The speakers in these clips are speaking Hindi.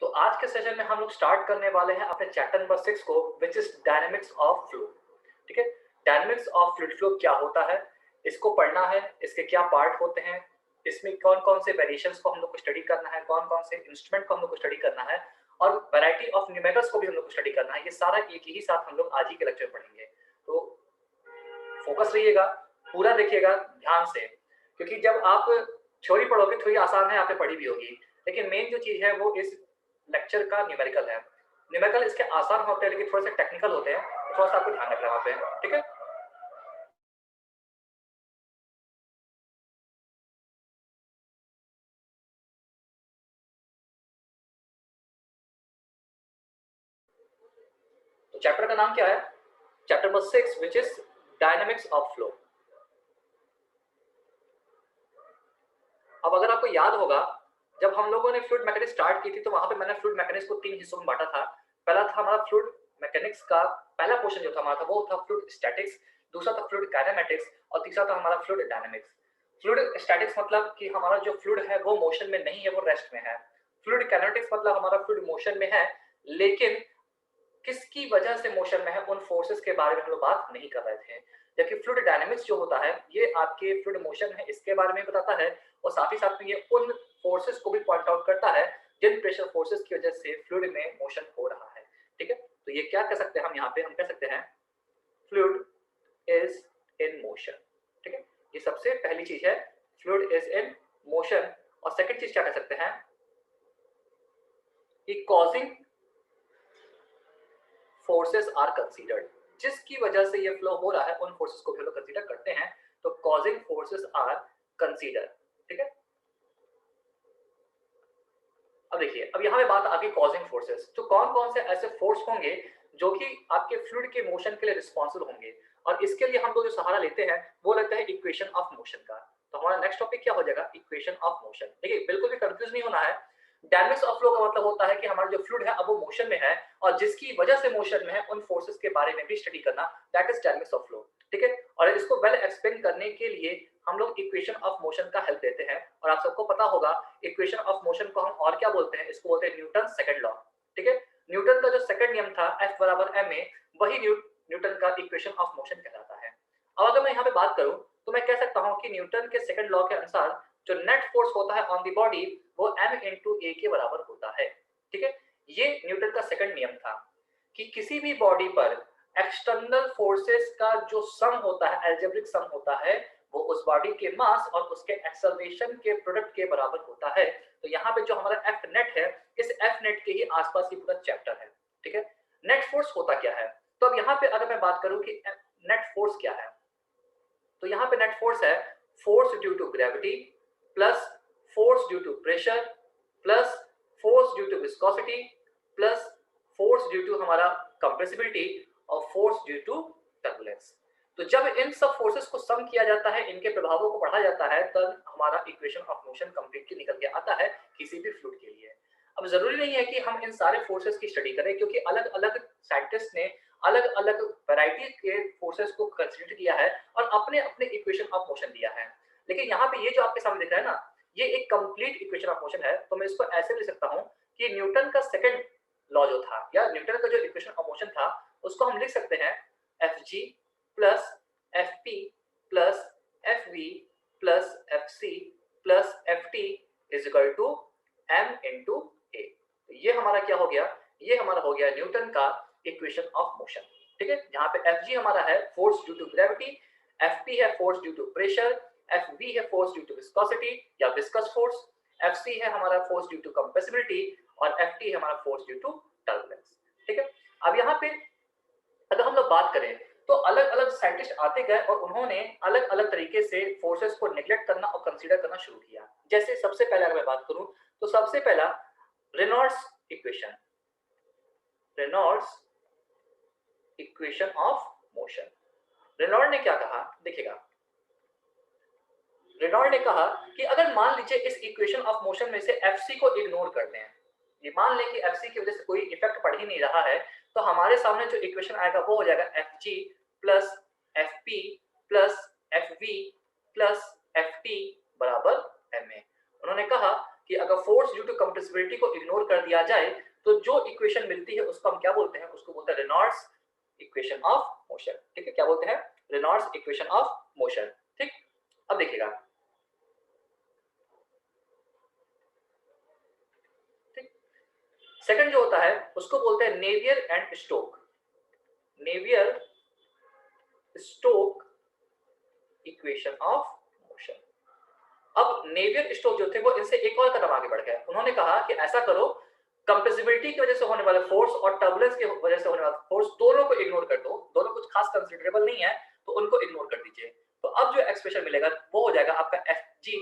तो आज के सेशन में हम लोग स्टार्ट करने वाले हैं अपने चैप्टर नंबर 6 को, which is dynamics of flow. ठीक है, डायनेमिक्स ऑफ फ्लूइड फ्लो क्या होता है, इसको पढ़ना है, इसके क्या पार्ट होते हैं, इसमें कौन कौन से वेरिएशंस को हम लोग को स्टडी करना है, कौन कौन से इंस्ट्रूमेंट को हम लोग को स्टडी करना है, और वैरायटी ऑफ न्यूमेरिकल्स को भी हम लोग को स्टडी करना है। ये सारा एक ही साथ हम लोग आज ही के लेक्चर में पढ़ेंगे। तो फोकस रहिएगा, पूरा देखिएगा ध्यान से, क्योंकि जब आप थ्योरी पढ़ोगे थोड़ी आसान है, आपने पढ़ी भी होगी, लेकिन मेन जो चीज है वो इस लेक्चर का न्यूमेरिकल है। न्यूमेरिकल इसके आसान होते हैं लेकिन थोड़े से टेक्निकल होते हैं, तो थोड़ा सा आपको ध्यान रखना वहाँ पे। ठीक है, तो चैप्टर का नाम क्या है? Chapter number 6 which is dynamics of flow. अब अगर आपको याद होगा, जब हम लोगों ने फ्लूइड मैकेनिक्स स्टार्ट की थी तो वहां पे मैंने फ्लूइड मैकेनिक्स को 3 हिस्सों में बांटा था। पहला था हमारा फ्लूइड मैकेनिक्स का पहला पोर्शन जो था हमारा था वो था फ्लूइड स्टैटिक्स, दूसरा था फ्लूइड काइनेमैटिक्स और तीसरा था हमारा फ्लूइड डायनामिक्स। फ्लूइड स्टैटिक्स मतलब कि हमारा जो फ्लूइड है वो मोशन में नहीं है, वो रेस्ट में है। फ्लूइड काइनेमैटिक्स मतलब हमारा फ्लूइड मोशन में है, लेकिन किसकी वजह से मोशन में है उन फोर्सेस के बारे में हम लोग बात नहीं कर रहे थे। जबकि फ्लूइड डायनामिक्स जो होता है ये आपके फ्लूइड मोशन है इसके बारे में बताता है, और साथ ही साथ में ये उन फोर्सेस को भी पॉइंट आउट करता है जिन प्रेशर फोर्सेस की वजह से फ्लूइड में मोशन हो रहा है। ठीक है, तो ये क्या कह सकते हैं हम यहाँ पे, हम कह सकते हैं फ्लूइड इज इन मोशन। ठीक है, ये सबसे पहली चीज है, फ्लूइड इज इन मोशन। और सेकंड चीज क्या कह सकते हैं कि कॉजिंग फोर्सेस आर कंसीडर्ड, जिसकी वजह से ये फ्लो हो रहा है उन फोर्सेस को भी हम लोग कंसीडर करते हैं, तो कॉजिंग फोर्सेस आर कंसीडर। ठीक है, अब देखिए, अब यहाँ पे बात आ गई कॉजिंग फोर्सेस, तो कौन कौन से ऐसे फोर्स होंगे जो कि आपके फ्लूइड के मोशन के लिए रिस्पॉन्सिबल होंगे, और इसके लिए हम लोग जो सहारा लेते हैं वो लगता है इक्वेशन ऑफ मोशन का। तो हमारा नेक्स्ट टॉपिक क्या हो जाएगा, इक्वेशन ऑफ मोशन। देखिए बिल्कुल भी कंफ्यूज नहीं होना है, डायनेमिक्स ऑफ फ्लो का मतलब होता है कि हमारा जो फ्लूइड है अब वो मोशन में है, और जिसकी वजह से मोशन में है उन फोर्सेस के बारे में भी स्टडी करना, that is dynamics of flow. ठीक है, और इसको वेल एक्सप्लेन करने के लिए हम लोग इक्वेशन ऑफ मोशन का हेल्प लेते हैं, और आप सबको पता होगा इक्वेशन ऑफ मोशन को हम और क्या बोलते हैं, इसको बोलते हैं न्यूटन सेकंड लॉ। ठीक है, न्यूटन का जो सेकंड नियम था F बराबर ma, वही न्यूटन का इक्वेशन ऑफ मोशन कहलाता है। अब अगर मैं यहाँ पे बात करूं तो मैं कह सकता हूं कि न्यूटन के सेकंड लॉ के अनुसार जो नेट फोर्स होता है ऑन द बॉडी वो m into a के बराबर होता है। ठीक है, ये न्यूटन का सेकंड नियम था कि किसी भी बॉडी पर एक्सटर्नल फोर्सेस का जो सम होता है, एल्जेब्रिक सम होता है, वो उस बॉडी के मास और उसके एक्सेलरेशन के प्रोडक्ट के बराबर होता है। तो यहाँ पे जो हमारा एफ नेट है, इस एफ नेट के ही आसपास ही पूरा चैप्टर है। ठीक है, नेट फोर्स होता क्या है, तो अब यहाँ पे अगर मैं बात करूं कि नेट फोर्स क्या है, तो यहाँ पे नेट फोर्स है force due to gravity plus force due to pressure plus force due to viscosity plus force due to हमारा कंप्रेसिबिलिटी और फोर्स ड्यू टू टर्बुलेंस। तो जब इन सब फोर्सेस को सम किया जाता है, इनके प्रभावों को पढ़ा जाता है, तब हमारा इक्वेशन ऑफ मोशन कंप्लीटली निकल के आता है किसी भी फ्लूइड के लिए। अब जरूरी नहीं है कि हम इन सारे फोर्सेस की स्टडी करें, क्योंकि अलग अलग साइंटिस्ट ने अलग अलग वैरायटी के फोर्सेस को कंसीडर किया है और अपने अपने इक्वेशन ऑफ मोशन दिया है। लेकिन यहाँ पे ये जो आपके सामने दिख रहा है ना, ये एक कंप्लीट इक्वेशन ऑफ मोशन है। तो मैं इसको ऐसे लिख सकता हूँ कि न्यूटन का सेकंड लॉ जो था, या न्यूटन का जो इक्वेशन ऑफ मोशन था, उसको हम लिख सकते हैं F G plus F P plus F V plus F C plus F T is equal to M into A. ये हमारा क्या हो गया, ये हमारा हो गया न्यूटन का इक्वेशन ऑफ मोशन। ठीक है, यहाँ पे एफ जी हमारा है force due to gravity, F P है force due to pressure, F V है फोर्स ड्यू टू विस्कोसिटी या विस्कस फोर्स, एफ सी है हमारा फोर्स ड्यू टू कंप्रेसिबिलिटी, और एफ टी है हमारा फोर्स ड्यू टू टर्बुलेंस। ठीक है, अब यहाँ पे अगर हम लोग बात करें तो अलग अलग साइंटिस्ट आते गए और उन्होंने अलग अलग तरीके से फोर्सेस को निग्लेक्ट करना और कंसीडर करना शुरू किया। जैसे सबसे पहले अगर मैं बात करूं तो सबसे पहला Reynolds equation, Reynolds equation of motion. Reynold ने क्या कहा, देखिएगा, रेनॉल्ड ने कहा कि अगर मान लीजिए इस इक्वेशन ऑफ मोशन में से एफसी को इग्नोर कर दें, ये मान लें कि एफसी की वजह से कोई इफेक्ट पड़ ही नहीं रहा है, तो हमारे सामने जो इक्वेशन आएगा वो हो जाएगा F G plus F P plus F V plus F T बराबर एम ए। उन्होंने कहा कि अगर फोर्स ड्यू टू कंप्रेसिबिलिटी को इग्नोर कर दिया जाए तो जो इक्वेशन मिलती है उसको हम क्या बोलते हैं, उसको बोलते हैं रेनॉल्ड्स इक्वेशन ऑफ मोशन। ठीक है, क्या बोलते हैं, रेनॉल्ड्स इक्वेशन ऑफ मोशन। ठीक, अब देखिएगा, ठीक, सेकंड जो होता है उसको बोलते हैं Navier and Stoke, Navier Stoke equation of motion. अब नेवियर स्टोक जो थे वो इनसे एक और कदम आगे बढ़ गए, उन्होंने कहा कि ऐसा करो, कंप्रेसिबिलिटी की वजह से होने वाले फोर्स और टर्बुलेंस की वजह से होने वाला फोर्स दोनों को इग्नोर कर दो, दोनों कुछ खास कंसीडरेबल नहीं है तो उनको इग्नोर कर दीजिए। तो अब जो एक्सप्रेशन मिलेगा वो हो जाएगा आपका Fg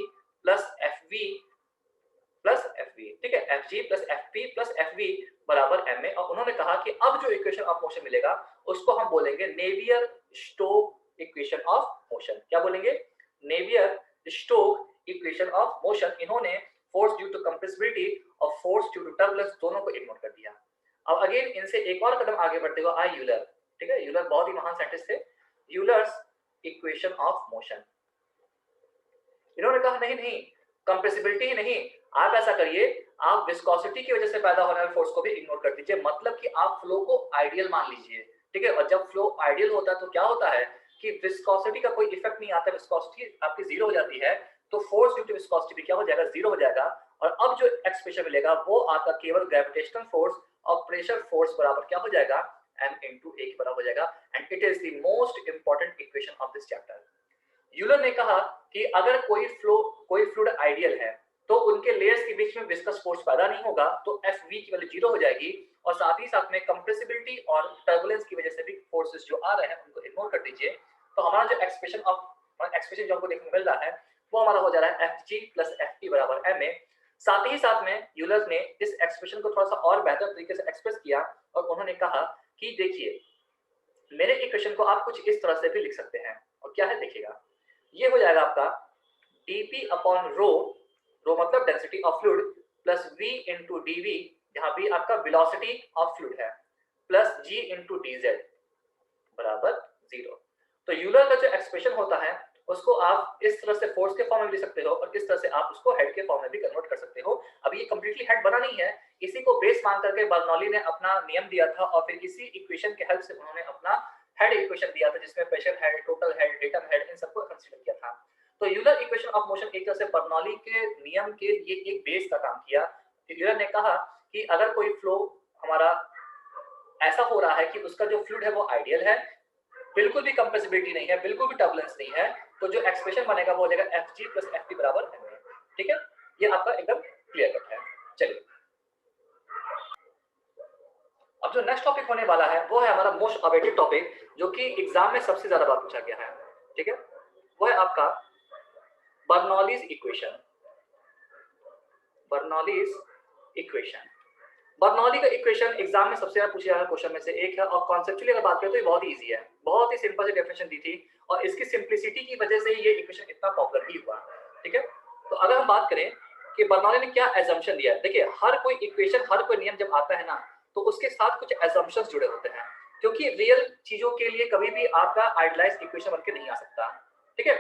plus Fv plus Fv। ठीक है, Fg plus Fp plus Fv बराबर ma। और उन्होंने कहा कि अब जो इक्वेशन ऑफ मोशन मिलेगा उसको हम बोलेंगे Navier Stoke equation of motion. क्या बोलेंगे, Navier Stoke equation of motion. इन्होंने फोर्स ड्यू टू कंप्रेसिबिलिटी और फोर्स ड्यू टू टर्बुलेंस दोनों को इग्नोर कर दिया। अब अगेन इनसे एक और कदम आगे बढ़ते हुए आई यूलर। ठीक है, यूलर बहुत ही महान साइंटिस्ट थे, यूलर्स इक्वेशन ऑफ मोशन। इन्होंने कहा नहीं नहीं, कंप्रेसिबिलिटी ही नहीं, आप ऐसा करिए, आप विस्कोसिटी की वजह से पैदा होने वाले फोर्स को भी इग्नोर कर दीजिए, मतलब कि आप फ्लो को आइडियल मान लीजिए। ठीक है, और जब फ्लो आइडियल होता है तो क्या होता है कि विस्कोसिटी का कोई इफेक्ट नहीं आता, विस्कोसिटी आपकी जीरो हो जाती है, तो फोर्स ड्यू टू विस्कोसिटी भी क्या हो जाएगा, जीरो हो जाएगा। और अब जो एक्सप्रेशन मिलेगा वो आपका केवल ग्रेविटेशनल फोर्स और प्रेशर फोर्स बराबर क्या हो जाएगा, m into a के बराबर हो जाएगा। And it is the most important equation of this chapter. Euler ने कहा कि अगर कोई फ्लूइड आइडियल है तो उनके लेयर्स के बीच में विस्कस फोर्स पैदा नहीं होगा, तो Fv की वैल्यू जीरो हो जाएगी, और साथ ही साथ में कंप्रेसिबिलिटी और टर्बुलेंस की वजह से भी फोर्सेस जो आ रहे हैं उनको इग्नोर कर दीजिए। तो हमारा जो एक्सप्रेशन जो हमको देखने को मिल रहा है वो हमारा हो जा रहा है Fg प्लस Fp बराबर ma। साथ ही साथ में यूलर ने इस एक्सप्रेशन को थोड़ा सा और बेहतर तरीके से एक्सप्रेस किया और उन्होंने कहा कि देखिए, मेरे इक्वेशन को आप कुछ इस तरह से भी लिख सकते हैं, और क्या है देखिएगा, ये हो जाएगा आपका dp अपॉन रो, रो मतलब density of fluid, plus v into dv, जहां भी आपका वेलोसिटी ऑफ फ्लूइड है, प्लस g इंटू dz बराबर जीरो। तो यूलर का जो एक्सप्रेशन होता है उसको आप इस तरह से फोर्स के फॉर्म में लिख सकते हो और इस तरह से आप उसको हेड के फॉर्म में भी कन्वर्ट कर सकते हो। अब ये कंप्लीटली हेड बना नहीं है, इसी को बेस मान करके बर्नौली ने अपना नियम दिया था और फिर इसी इक्वेशन के हेल्प से उन्होंने अपना हेड इक्वेशन दिया था, जिसमें pressure head, total head, datum head, इन सबको कंसीडर किया था। तो यूलर इक्वेशन ऑफ मोशन एक तरह से बर्नौली के नियम के लिए एक बेस का काम किया। यूलर ने कहा कि अगर कोई फ्लो हमारा ऐसा हो रहा है कि उसका जो फ्लूइड है वो आइडियल है, बिल्कुल भी कंप्रेसिबिलिटी नहीं है, बिल्कुल भी टर्बुलेंस नहीं है, तो जो एक्सप्रेशन बनेगा वो हो जाएगा Fg प्लस Fp बराबर ma। ठीक है, ये आपका एकदम क्लियर कट है। चलिए, अब जो नेक्स्ट टॉपिक होने वाला है वो है हमारा मोस्ट अवेटेड टॉपिक, जो कि एग्जाम में सबसे ज्यादा बार पूछा गया है। ठीक है, वो है आपका Bernoulli's equation. Bernoulli's equation, Bernoulli का इक्वेशन एग्जाम में सबसे ज्यादा पूछा जाने क्वेश्चन में से एक है, और कॉन्सेप्चुअली अगर बात करें तो ये बहुत ही इजी है, बहुत ही सिंपल सी डेफिनेशन दी थी और इसकी सिंप्लिसिटी की वजह से ये इक्वेशन इतना पॉपुलर भी हुआ। ठीक है, तो अगर हम बात करें कि बर्नौली ने क्या एजम्पशन दिया है, देखिए हर कोई इक्वेशन, हर कोई नियम जब आता है ना तो उसके साथ कुछ एजम्पशंस जुड़े होते हैं, क्योंकि रियल चीजों के लिए कभी भी आपका आइडियलाइज्ड इक्वेशन बनके नहीं आ सकता। ठीक है,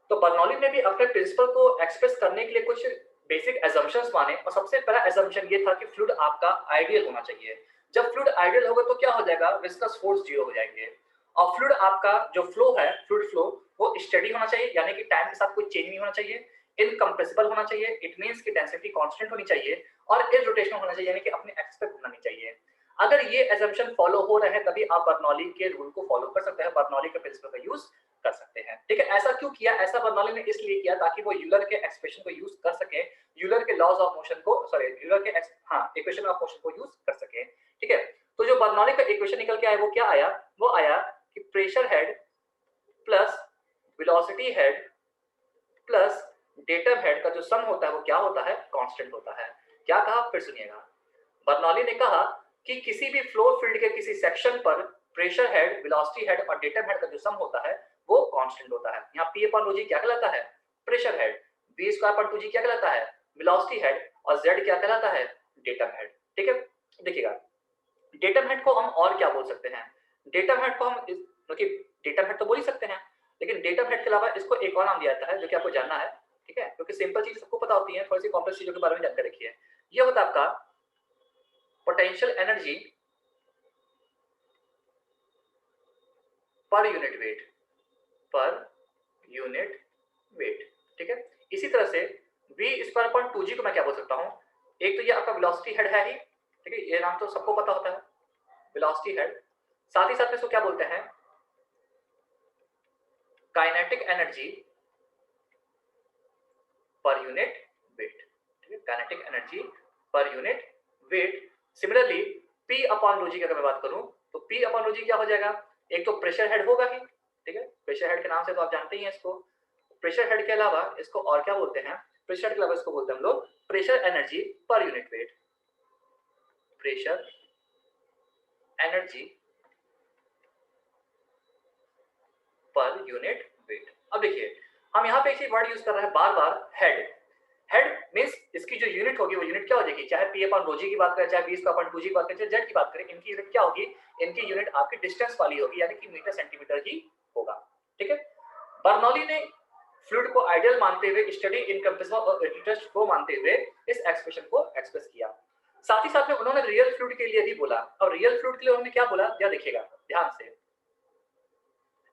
तो बर्नौली ने भी अपने प्रिंसिपल को एक्सप्रेस करने के लिए कुछ बेसिक एजम्पशंस माने, और सबसे पहला एजम्पशन ये था कि फ्लूइड आपका आइडियल होना चाहिए। जब फ्लूइड आइडियल होगा तो क्या हो जाएगा, विस्कस फोर्स जीरो हो जाएंगे, और फ्लूइड आपका जो फ्लो है, फ्लूइड फ्लो वो स्टेडी होना चाहिए, यानी कि टाइम के साथ कोई चेंज नहीं होना चाहिए, इनकम्प्रेसिबल होना चाहिए, इट मींस कि डेंसिटी कांस्टेंट होनी चाहिए, और इररोटेशनल होना चाहिए, यानी कि अपने एक्सिस पे घूमना नहीं चाहिए। अगर ये एजम्पशन फॉलो हो रहे हैं तभी आप बर्नौली के रूल को फॉलो कर सकते हैं, बर्नौली के प्रिंसिपल का यूज कर सकते हैं। ठीक है, ऐसा क्यों किया, ऐसा बर्नौली ने इसलिए किया ताकि वो यूलर के एक्सप्रेशन को यूज कर सके, यूलर के लॉज ऑफ मोशन को, सॉरी यूलर के इक्वेशन ऑफ मोशन को यूज कर सके। ठीक है, तो जो बर्नौली का इक्वेशन निकल के आया वो क्या आया, वो आया कि pressure head plus velocity head plus datum head का जो सम होता है वो क्या होता है, कांस्टेंट होता है। क्या कहा, फिर सुनिएगा, बर्नौली ने कहा कि किसी भी फ्लो फील्ड के किसी सेक्शन पर प्रेशर हेड, वेलोसिटी हेड और डेटम हेड का जो सम होता है वो कांस्टेंट होता है। यहाँ P अपॉन ρg क्या कहलाता है, pressure head, V square upon 2g क्या कहलाता है, वेलोसिटी हेड, और Z क्या कहलाता है, डेटम हेड। ठीक है, देखिएगा डेटम हेड को हम और क्या बोल सकते हैं, डेटम हेड को हम क्योंकि डेटम हेड तो बोल ही सकते हैं, लेकिन डेटम हेड के अलावा इसको एक और नाम दिया जाता है जो कि आपको जानना है ठीक है, क्योंकि सिंपल चीज सबको पता होती है, थोड़ी सी कॉम्प्लेक्स चीजों के बारे में जानकारी रखी है। ये होता है आपका potential energy per unit wait, पर यूनिट वेट, ठीक है। इसी तरह से v स्क्वायर अपॉन 2g को मैं क्या बोल सकता हूं, एक तो ये आपका वेलोसिटी हेड है ही, ठीक है, ये नाम तो सबको पता होता है, वेलोसिटी हेड। साथ ही साथ में इसको क्या बोलते हैं, kinetic energy per unit weight, ठीक है, kinetic energy per unit weight. Similarly p upon rho g की अगर मैं बात करूं तो p अपॉन रो जी क्या हो जाएगा, एक तो प्रेशर हेड होगा ही, ठीक है, प्रेशर हेड के नाम से तो आप जानते ही हैं इसको। प्रेशर हेड के अलावा इसको और क्या बोलते हैं, प्रेशर हेड के अलावा इसको बोलते हैं हम लोग pressure energy per unit wait, pressure energy per unit wait. अब देखिए हम यहाँ पे एक वर्ड यूज कर रहे हैं बार बार, हेड। हेड मींस इसकी जो यूनिट होगी वो यूनिट क्या हो जाएगी, चाहे पी अपॉन रो जी की बात करें, चाहे वी स्क्वायर अपॉन 2g की बात करें, चाहे जेड की बात करें, इनकी यूनिट क्या होगी, इनकी यूनिट आपकी डिस्टेंस वाली होगी, यानी कि मीटर सेंटीमीटर ही होगा, ठीक है। बर्नौली ने फ्लूइड को आइडियल मानते हुए, स्टडी इनकम्प्रेसिबल और इंटरेस्ट को मानते हुए इस एक्सप्रेशन को एक्सप्रेस किया। साथ ही साथ में उन्होंने रियल फ्लूइड के लिए भी बोला। अब रियल फ्लूइड के लिए उन्होंने क्या बोला, या देखिएगा ध्यान से,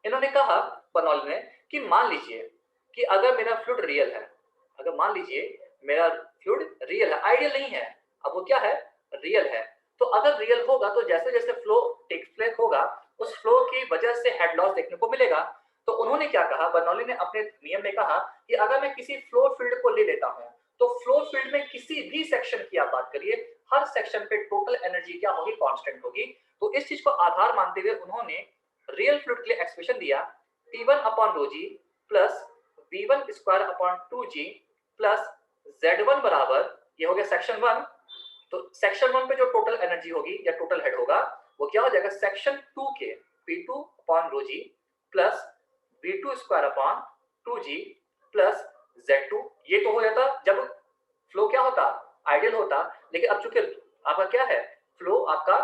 इन्होंने कहा बर्नौली ने कि मान लीजिए कि अगर मेरा फ्लूइड रियल है, अगर मान लीजिए मेरा फ्लूइड रियल है, आइडियल नहीं है, अब वो क्या है, रियल है, तो अगर रियल होगा तो जैसे जैसे फ्लो टेक प्लेस होगा उस फ्लो की वजह से हेड लॉस देखने को मिलेगा। तो उन्होंने क्या कहा, बर्नौली ने अपने नियम में कहा कि अगर मैं किसी फ्लो फील्ड को ले लेता हूं तो फ्लो फील्ड में किसी भी सेक्शन की आप बात करिए, हर सेक्शन पे टोटल एनर्जी क्या होगी, कांस्टेंट होगी। तो इस चीज को आधार मानते हुए उन्होंने रियल फ्लूइड के लिए एक्सप्रेशन दिया, P1 upon rho g plus V1 square upon 2g plus Z1 बराबर, ये हो गया सेक्शन 1। तो सेक्शन 1 पे जो टोटल एनर्जी होगी या टोटल हेड होगा वो क्या हो जाएगा, सेक्शन 2 के P2 upon rho g plus V2 square upon 2g plus Z2। ये तो हो जाता जब फ्लो क्या होता, आइडियल होता। लेकिन अब चूंकि आपका क्या है, फ्लो आपका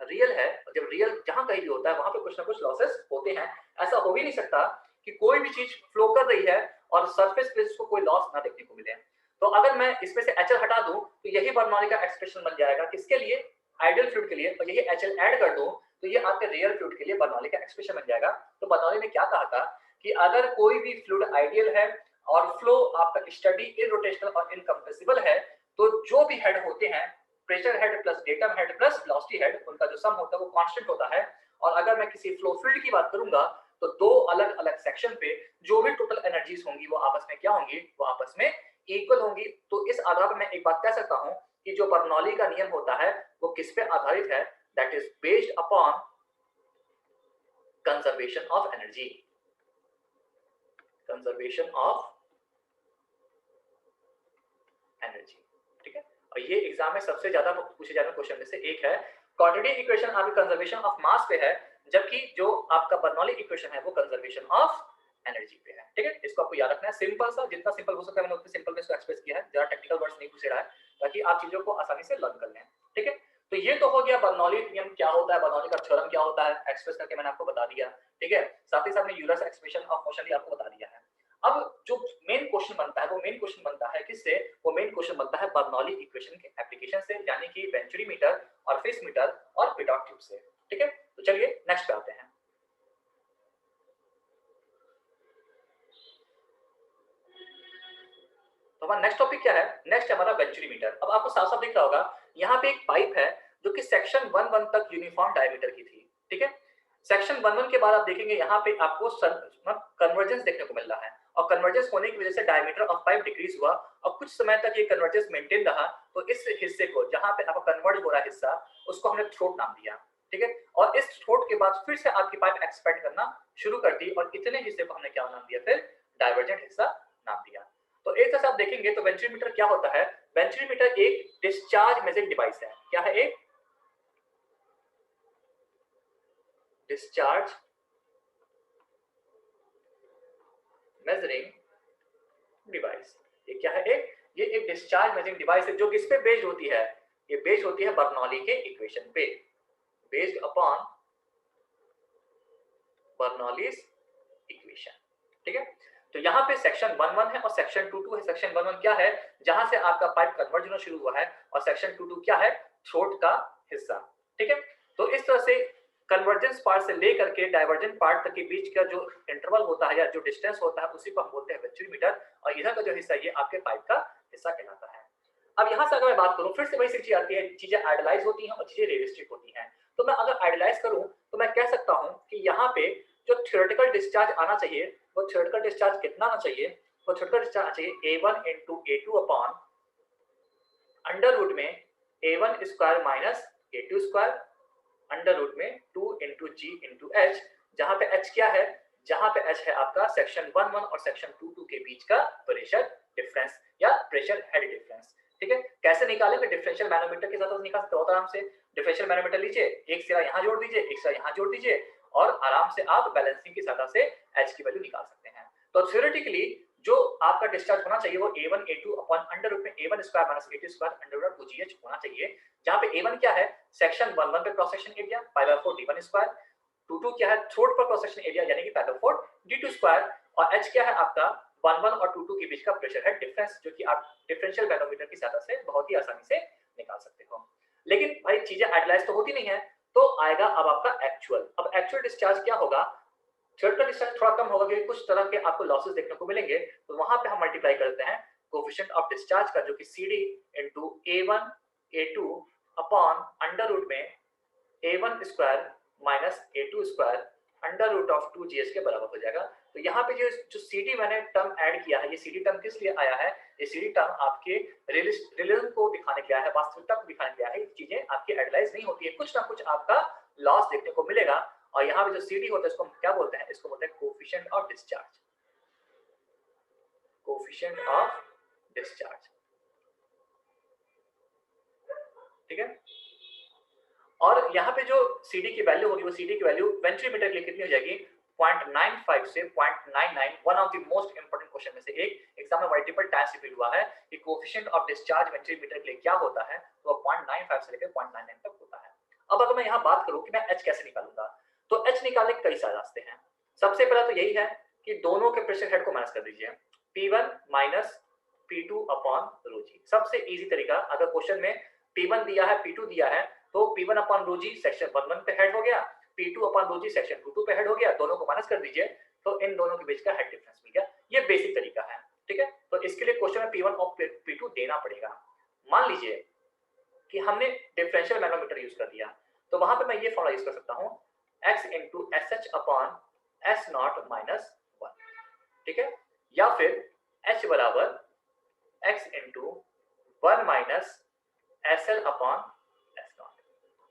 रियल है, जब रियल जहां कहीं भी होता है वहां पे कुछ ना कुछ लॉसेस होते हैं। ऐसा हो ही नहीं सकता कि कोई भी चीज फ्लो कर रही है और सरफेस पे इसको कोई लॉस ना देखने को मिले। तो अगर मैं इसमें से HL हटा दूं तो यही बर्नौली का एक्सप्रेशन बन जाएगा, किसके लिए, आइडियल फ्लूइड के लिए, और यही HL ऐड कर दूं तो ये आपके रियल फ्लूइड के लिए बर्नौली का एक्सप्रेशन बन जाएगा। तो बर्नौली ने क्या कहा था कि अगर कोई भी फ्लूइड आइडियल है और फ्लो आपका स्टडी इरोटेशनल और इनकम्प्रेसिबल है, तो जो भी हेड होते हैं, pressure head plus datum head plus velocity head, उनका जो सम होता है वो कांस्टेंट होता है। और अगर मैं किसी फ्लो फील्ड की बात करूंगा तो दो अलग अलग सेक्शन पे जो भी टोटल एनर्जीज होंगी वो आपस में क्या होंगी, वो आपस में इक्वल होंगी। तो इस आधार पर मैं एक बात कह सकता हूं कि जो बर्नौली का नियम होता है वो किस पे आधारित है, that is based upon conservation of energy, conservation of energy, ठीक है। और ये एग्जाम में सबसे ज्यादा पूछे जाने क्वेश्चन में से एक है। क्वांटिटी इक्वेशन आपकी कंजर्वेशन ऑफ मास पे है, जबकि जो आपका बर्नौली इक्वेशन है वो कंजर्वेशन ऑफ एनर्जी पे है, ठीक है। इसको आपको याद रखना है, सिंपल सा, जितना सिंपल हो सकता है मैंने उतने सिंपल में इसको एक्सप्रेस किया है, ज्यादा टेक्निकल वर्ड्स नहीं पूछ रहा है, ताकि आप चीजों को आसानी से लर्न कर लें, ठीक है। तो ये तो हो गया बर्नौली नियम क्या होता है, बर्नौली का थ्योरम क्या होता है, एक्सप्रेस करके मैंने आपको बता दिया, ठीक है। साथ ही साथ में यूलर्स एक्सप्रेशन ऑफ मोशन भी आपको बता दिया है। अब जो मेन क्वेश्चन बनता है वो मेन क्वेश्चन बनता है किससे, वो मेन क्वेश्चन बनता है बर्नौली इक्वेशन के एप्लीकेशन से, यानी कि वेंचुरी मीटर और फेस मीटर और पिडॉक ट्यूब से, ठीक है। तो चलिए नेक्स्ट पे आते हैं। तो हमारा नेक्स्ट टॉपिक क्या है, नेक्स्ट है हमारा वेंचुरी मीटर। अब आपको साफ साफ दिख रहा होगा यहाँ पे एक पाइप है जो कि सेक्शन 1 तक यूनिफॉर्म डायमीटर की थी, ठीक है। सेक्शन 1 के बाद आप देखेंगे यहाँ पे आपको कन्वर्जेंस देखने को मिल रहा है, और कन्वर्जेंस होने की वजह से डायमीटर ऑफ पाइप डिक्रीज हुआ और कुछ समय तक ये कन्वर्जेंस मेंटेन रहा। तो इस हिस्से को जहाँ पे आपका कन्वर्ज हो रहा है हिस्सा, उसको हमने थ्रोट नाम दिया, ठीक है। और इस थ्रोट के बाद फिर से आपकी पाइप एक्सपेंड करना शुरू कर दी और इतने हिस्से को हमने क्या नाम दिया, फिर डाइवर्जेंट हिस्सा नाम दिया। तो एक तरह से आप देखेंगे तो वेंचुरी मीटर क्या होता है, वेंचुरी मीटर एक डिस्चार्ज मेजरिंग डिवाइस है। क्या है, एक डिस्चार्ज मेजरिंग डिवाइस। ये क्या है, ये एक डिस्चार्ज मेजरिंग डिवाइस है जो किस पे बेस्ड होती है, ये बेस्ड होती है बर्नौली के इक्वेशन पे, बेस्ड अपॉन बर्नौलीज इक्वेशन, ठीक है। तो यहाँ पे सेक्शन 11 है और सेक्शन 22 है। सेक्शन 11 क्या है, जहां से आपका पाइप कन्वर्ज होना शुरू हुआ है, और सेक्शन 22 क्या है, थ्रोट का हिस्सा। ठीक है, तो इस तरह से कन्वर्जेंस पार्ट से लेकर के डाइवर्जेंट पार्ट तक के बीच का जो इंटरवल होता है या जो डिस्टेंस होता है उसी को हम बोलते हैं वेंचुरीमीटर, और इधर का जो हिस्सा ये आपके पाइप का हिस्सा कहलाता है। अब यहाँ से अगर मैं बात करूँ, फिर से वही चीज आती है, चीजें आइडियलाइज होती हैं और चीजें रियलिस्टिक होती हैं। तो मैं अगर आइडियलाइज करूँ तो मैं कह सकता हूँ कि यहाँ पे जो थ्योरेटिकल डिस्चार्ज आना चाहिए, वो थ्योरेटिकल डिस्चार्ज कितना आना चाहिए, वो थ्योरेटिकल डिस्चार्ज चाहिए A1 into A2 upon under root में A1 square minus A2 square under root में 2 into G into H, जहां पे H क्या है, जहां पे H है आपका सेक्शन 11 और सेक्शन 22 के बीच का प्रेशर डिफरेंस या प्रेशर हेड डिफरेंस। ठीक है, कैसे निकालेंगे, डिफरेंशियल मैनोमीटर के साथ निकाल सकते हो आराम से। डिफरेंशियल मैनोमीटर लीजिए, एक सिरा यहाँ जोड़ दीजिए, एक सिरा यहाँ जोड़ दीजिए, और आराम से आप बैलेंसिंग की सहायता से H की वैल्यू निकाल सकते हैं। तो थ्योरेटिकली जो आपका डिस्चार्ज होना चाहिए वो A1 A2 upon under root में A1 square minus A2 square under root 2GH होना चाहिए, जहां पे A1 क्या है, सेक्शन 11 पे cross section area pi by 4 D1 square, 22 क्या है, थ्रोट पर क्रॉस सेक्शन एरिया यानी कि पाई बाय 4 D2 स्क्वायर, और H क्या है आपका 11 और 22 के बीच का प्रेशर हेड डिफरेंस, जो कि आप डिफरेंशियल मैनोमीटर की सहायता से बहुत ही आसानी से निकाल सकते हो। लेकिन भाई चीजें आइडियलाइज तो होती नहीं है, तो आएगा अब आपका एक्चुअल। अब एक्चुअल डिस्चार्ज क्या होगा, थ्योरेटिकल डिस्चार्ज थोड़ा कम होगा क्योंकि कुछ तरह के आपको लॉसेस देखने को मिलेंगे, तो वहां पे हम मल्टीप्लाई करते हैं कोएफिशिएंट ऑफ डिस्चार्ज का, जो कि CD into A1 A2 upon under root में A1 square minus A2 square under root of 2GH के बराबर हो जाएगा। तो यहाँ पे जो CD मैंने टर्म ऐड किया है, ये CD टर्म किस लिए आया है, ये CD टर्म आपके रियलिज्म को दिखाने के लिए है, वास्तविकता को दिखाने के लिए है। चीजें आपकी एनालाइज नहीं होती है, कुछ ना कुछ आपका लॉस देखने को मिलेगा। और यहाँ पे जो CD होता है इसको हम क्या बोलते हैं, इसको बोलते हैं coefficient of discharge, coefficient of discharge. ठीक है, और यहाँ पे जो CD की वैल्यू होगी, वो CD की वैल्यू वेंट्रीमीटर के लिए कितनी हो जाएगी, 0.95 से 0.99। One of the most important question में से एक एग्जाम में मल्टीपल टाइम्स रिपीट हुआ है कि कोएफिशिएंट ऑफ डिस्चार्ज वेंट्रीमीटर के लिए क्या होता है, तो 0.95 से लेकर 0.99 तक होता है। अब अगर मैं यहाँ बात करूँ कि मैं H कैसे निकालूंगा, तो H निकालने के कई सारे रास्ते हैं। सबसे पहला तो यही है कि दोनों के प्रेशर हेड को माइनस कर दीजिए, P1 minus P2 upon rho जी। सबसे इजी तरीका, अगर क्वेश्चन में P1 दिया है P2 दिया है, तो P1 अपॉन रो जी सेक्शन 11 पे हेड हो गया, P2 अपॉन रो जी सेक्शन 22 पे हेड हो गया, दोनों को माइनस कर दीजिए, तो इन दोनों के बीच का हेड डिफरेंस मिल गया। ये बेसिक तरीका है। ठीक है, तो इसके लिए क्वेश्चन में P1 और P2 देना पड़ेगा। मान लीजिए कि हमने डिफरेंशियल मैनोमीटर यूज कर दिया, तो वहां पे मैं ये फॉर्मूला यूज कर सकता हूं, x into SH upon S not minus 1। ठीक है, या फिर H बराबर x into 1 minus SL upon S not.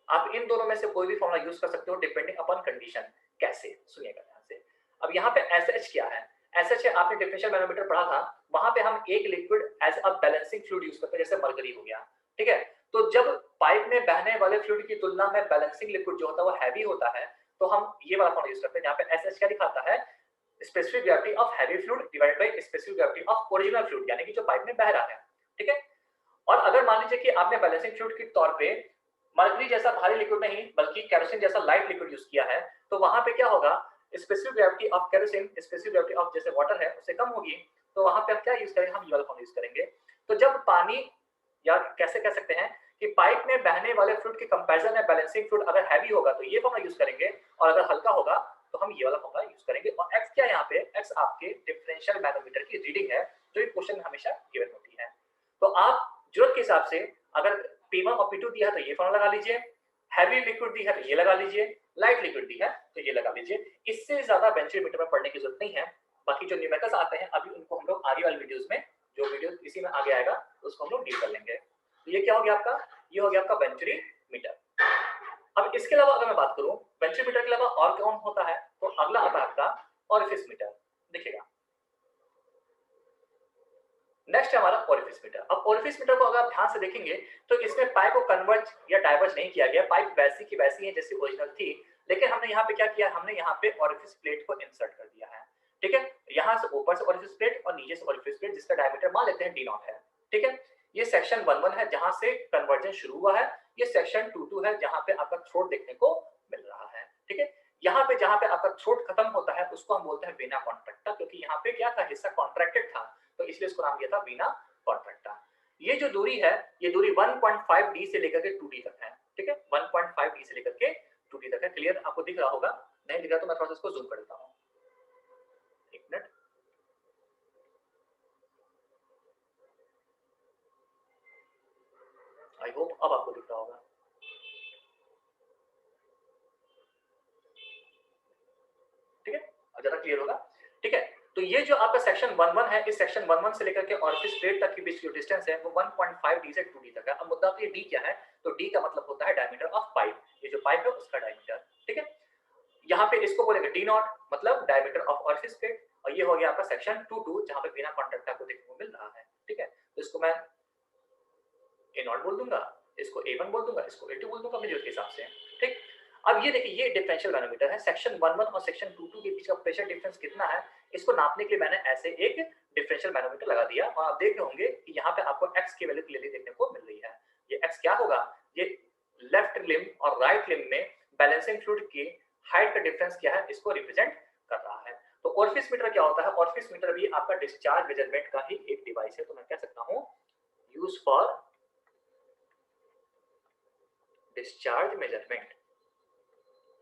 आप इन दोनों में से कोई भी फॉर्मूला यूज कर सकते हो डिपेंडिंग अपॉन कंडीशन। कैसे, सुनिएगा ध्यान से। अब यहाँ पे SH क्या है, SH है, आपने डिफरेंशियल मैनोमीटर पढ़ा था, वहां पे हम एक liquid as a balancing fluid use करते हैं, जैसे मरकरी हो गया। ठीक है, तो जब पाइप में बहने वाले फ्लूइड की तुलना में बैलेंसिंग लिक्विड जो होता है वो हैवी होता है, तो हम ये वाला फॉर्मूला यूज करते हैं, जहाँ पे SH क्या दिखाता है, specific gravity of heavy fluid divided by specific gravity of original fluid, यानी कि जो पाइप में बह रहा है। ठीक है, और अगर मान लीजिए कि आपने बैलेंसिंग फ्लूइड के तौर पे मरकरी जैसा भारी लिक्विड नहीं बल्कि केरोसिन जैसा लाइट लिक्विड यूज किया है, तो वहां पे क्या होगा, specific gravity of kerosene specific gravity of जैसे वाटर है उससे कम होगी, तो वहां पे हम क्या यूज करेंगे, हम ये वाला फॉर्मूला यूज करेंगे। तो जब पानी, या कैसे कह सकते हैं कि पाइप में बहने वाले फ्लूइड के कंपैरिजन में बैलेंसिंग फ्लूइड अगर हैवी होगा तो ये फॉर्मूला यूज करेंगे, और अगर हल्का होगा तो हम ये वाला फॉर्मूला यूज करेंगे। और x क्या है यहाँ पे, x आपके डिफरेंशियल मैनोमीटर की रीडिंग है, जो एक क्वेश्चन में हमेशा गिवन होती है। तो आप जरूरत के हिसाब से, अगर P1 और P2 दिया है तो ये फॉर्मूला लगा लीजिए, हैवी लिक्विड दी है तो ये लगा लीजिए, लाइट लिक्विड दी है तो ये लगा लीजिए। इससे ज्यादा वेंचुरीमीटर में पढ़ने की जरूरत नहीं है। बाकी जो न्यूमेरिकल्स आते हैं अभी उनको हम लोग आगे वाली वीडियोस में, जो वीडियो इसी में आगे आएगा उसको हम लोग डील कर लेंगे। तो ये क्या हो गया आपका, ये हो गया आपका वेंचुरीमीटर। अब इसके अलावा अगर मैं बात करूं वेंचुरीमीटर के अलावा और कौन होता है, तो अगला आता है आपका ऑरिफिस मीटर। देखिएगा, नेक्स्ट है हमारा ओरिफिस मीटर। अब ओरिफिस मीटर को अगर आप ध्यान से देखेंगे तो इसमें पाइप को कन्वर्ज या डाइवर्ज नहीं किया गया, पाइप वैसी की वैसी है जैसी ओरिजिनल थी, लेकिन हमने यहाँ पे क्या किया, हमने यहाँ पे ओरिफिस प्लेट को इंसर्ट कर दिया है। ठीक है, यहाँ से ऊपर से ओरिफिस प्लेट और नीचे से ओरिफिस प्लेट, जिसका डायमीटर मान लेते हैं D0 है। ठीक है, ये सेक्शन 11 है जहां से कन्वर्जन शुरू हुआ है, ये सेक्शन 22 है जहां पे आपका थ्रोट देखने को मिल रहा है। ठीक है, यहाँ पे जहाँ पे आपका थ्रोट खत्म होता है उसको हम बोलते हैं वेना कॉन्ट्रैक्टा, क्योंकि यहाँ पे क्या था, हिस्सा कॉन्ट्रैक्टेड था, तो इसलिए इसको नाम दिया था वेना कॉन्ट्रैक्टा। ये जो दूरी है, ये दूरी 1.5 डी से लेकर के 2 डी तक है, ठीक है, 1.5 डी से लेकर के 2 डी तक है। क्लियर आपको दिख रहा होगा? नहीं दिख रहा तो मैं थोड़ा सा इसको जूम कर देता हूँ, एक मिनट। आई होप अब आपको दिख रहा होगा। ठीक है, अब ज्यादा क्लियर होगा। ठीक है, तो ये जो आपका सेक्शन 11 है, इस सेक्शन 11 से लेकर के ऑरिफिस प्लेट तक के बीच जो डिस्टेंस है वो 1.5 डी से 2 डी तक है। अब मुद्दा ये डी क्या है, तो डी का मतलब होता है डायमीटर ऑफ पाइप, ये जो पाइप है उसका डायमीटर। ठीक है, यहाँ पे इसको बोलेंगे डी नॉट, मतलब डायमीटर ऑफ ऑरिफिस प्लेट, और ये हो गया आपका सेक्शन 22 जहाँ पे बिना कॉन्टैक्ट आपको देखने को मिल रहा है। ठीक है, तो इसको मैं ए नॉट बोल दूंगा, इसको A1 बोल दूंगा, इसको A2 बोल दूंगा अपने यूज के हिसाब से। ठीक, अब ये देखिए ये डिफरेंशियल मैनोमीटर है। सेक्शन 11 और सेक्शन 22 के बीच का प्रेशर डिफरेंस कितना है, इसको नापने के लिए मैंने ऐसे एक डिफरेंशियल मैनोमीटर लगा दिया, और आप देख रहे होंगे कि यहाँ पे आपको x की वैल्यू क्लियरली देखने को मिल रही है। ये x क्या होगा, ये लेफ्ट लिम्ब और राइट लिम्ब में बैलेंसिंग फ्लूइड की हाइट का डिफरेंस क्या है, इसको रिप्रेजेंट कर रहा है। तो ऑरिफिस मीटर क्या होता है, ऑरिफिस मीटर भी आपका डिस्चार्ज मेजरमेंट का ही एक डिवाइस है। तो मैं कह सकता हूँ use for discharge measurement,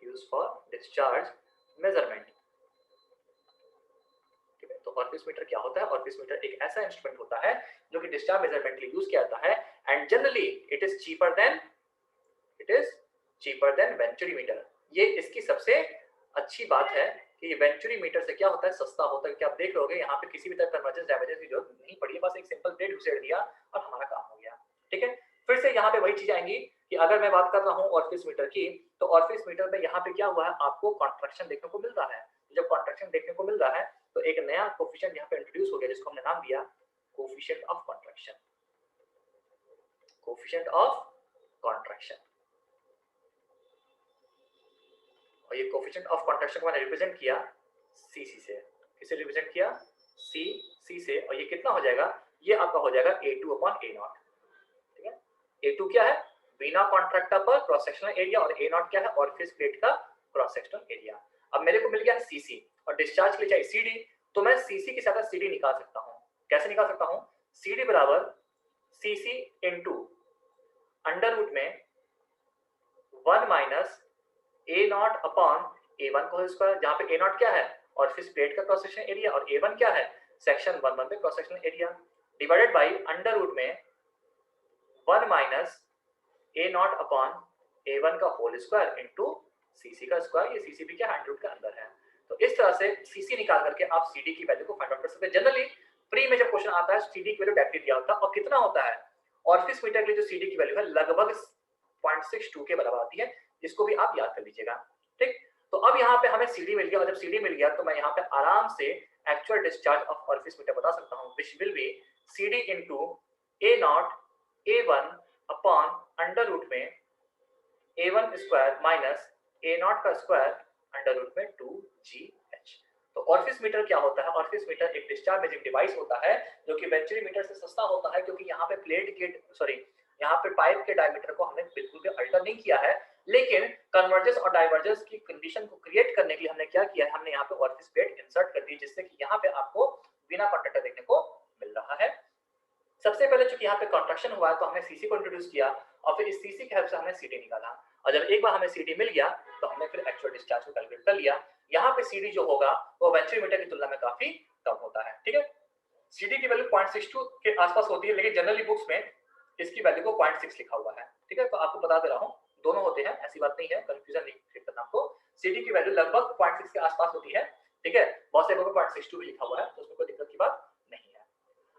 use for discharge measurement। ठीक है, तो ऑरिफिस मीटर क्या होता है, ऑरिफिस मीटर एक ऐसा इंस्ट्रूमेंट होता है जो कि डिस्चार्ज मेजरमेंट के लिए यूज किया जाता है, and generally it is cheaper than venturi meter. ये इसकी सबसे अच्छी बात है कि ये वेंचुरी मीटर से क्या होता है, सस्ता होता है। कि आप देख लोगे यहाँ पे किसी भी तरह कन्वर्जेंस डैमेजेस की जरूरत नहीं पड़ी है, बस एक सिंपल प्लेट घुसेड़ दिया और हमारा काम हो गया। ठीक है, फिर से यहाँ पे वही चीज आएंगी कि अगर मैं बात कर रहा हूँ ऑरिफिस मीटर की, तो ऑरिफिस मीटर में यहाँ पे क्या हुआ है, आपको कॉन्ट्रैक्शन देखने को मिल रहा है। जब कॉन्ट्रैक्शन देखने को मिल रहा है तो एक नया कोफिशिएंट यहाँ पे इंट्रोड्यूस हो गया, जिसको हमने नाम दिया coefficient of contraction, coefficient of contraction. और ये कोफिशिएंट ऑफ कॉन्ट्रैक्शन को मैंने रिप्रेजेंट किया सीसी से। किसे रिप्रेजेंट किया, सी से, और ये कितना हो जाएगा, ये आपका हो जाएगा A2 अपॉन A0। ठीक है, A2 क्या है, वीना कॉन्ट्रैक्टा पर क्रॉस सेक्शनल एरिया, और A0 क्या है, ऑरिफिस प्लेट का क्रॉस सेक्शनल एरिया। अब मेरे को मिल गया सीसी, और डिस्चार्ज के लिए चाहिए CD, तो मैं सीसी के साथ CD निकाल सकता हूँ। कैसे निकाल सकता हूँ, CD बराबर सीसी इंटू अंडर रूट में 1 माइनस A0 अपॉन A1 का होल स्क्वायर, जहाँ पे A0 क्या है, ऑरिफिस प्लेट का क्रॉस सेक्शन एरिया, और A1 क्या है, सेक्शन 11 पे cross section area, divided by under root में 1 माइनस A0 अपॉन A1 का होल स्क्वायर इनटू सीसी का स्क्वायर। ये सीसी भी क्या अंडर रूट के अंदर है। तो इस तरह से सीसी निकाल करके आप सीडी की वैल्यू को फाइंड आउट कर सकते हैं। जनरली प्री में जब क्वेश्चन आता है सीडी की वैल्यू डायरेक्टली दिया होता है, और कितना होता है, ऑरिफिस मीटर के लिए जो सीडी की वैल्यू है लगभग 0.62 के बराबर आती है, इसको भी आप याद कर लीजिएगा। ठीक, तो अब यहाँ पे हमें सीडी मिल गया, और जब सीडी मिल गया तो मैं यहाँ पे आराम से actual discharge of orifice meter बता सकता हूँ, which will be CD into A0 A1 upon under root में A1 स्क्वायर माइनस A0 का स्क्वायर अंडर रूट में 2GH। तो ऑरिफिस मीटर क्या होता है, ऑरिफिस मीटर एक डिस्चार्ज मेजरिंग डिवाइस होता है जो कि वेंचुरी मीटर से सस्ता होता है, क्योंकि यहाँ पे प्लेट के यहाँ पे पाइप के डायमीटर को हमने बिल्कुल भी अल्टर नहीं किया है, लेकिन कन्वर्जेंस और डाइवर्जेंस की कंडीशन को क्रिएट करने के लिए हमने क्या किया है, हमने यहाँ पे ऑरिफिस प्लेट इंसर्ट कर दी, जिससे कि यहाँ पे आपको बिना कॉन्टैक्टर देखने को मिल रहा है। सबसे पहले चूंकि यहाँ पे कॉन्ट्रैक्शन हुआ है तो हमने सीसी को इंट्रोड्यूस किया, और फिर इस सीसी की हेल्प से हमने सीडी निकाला, और जब एक बार हमें सीडी मिल गया तो हमने फिर एक्चुअल डिस्चार्ज को कैलकुलेट कर लिया। यहाँ पे सीडी जो होगा वो वेंचुरी मीटर की तुलना में काफी कम होता है। ठीक है, सीडी की वैल्यू 0.62 के आसपास होती है, लेकिन जनरली बुक्स में इसकी वैल्यू को 0.6 लिखा हुआ है। ठीक है, तो आपको बता दे रहा हूँ दोनों होते हैं, ऐसी बात नहीं है, कंफ्यूजन नहीं करना आपको। सीडी की वैल्यू लगभग 0.6 के आसपास होती है। ठीक है, बहुत से जगहों पर 0.62 भी लिखा हुआ है, तो उसमें कोई दिक्कत की बात नहीं है।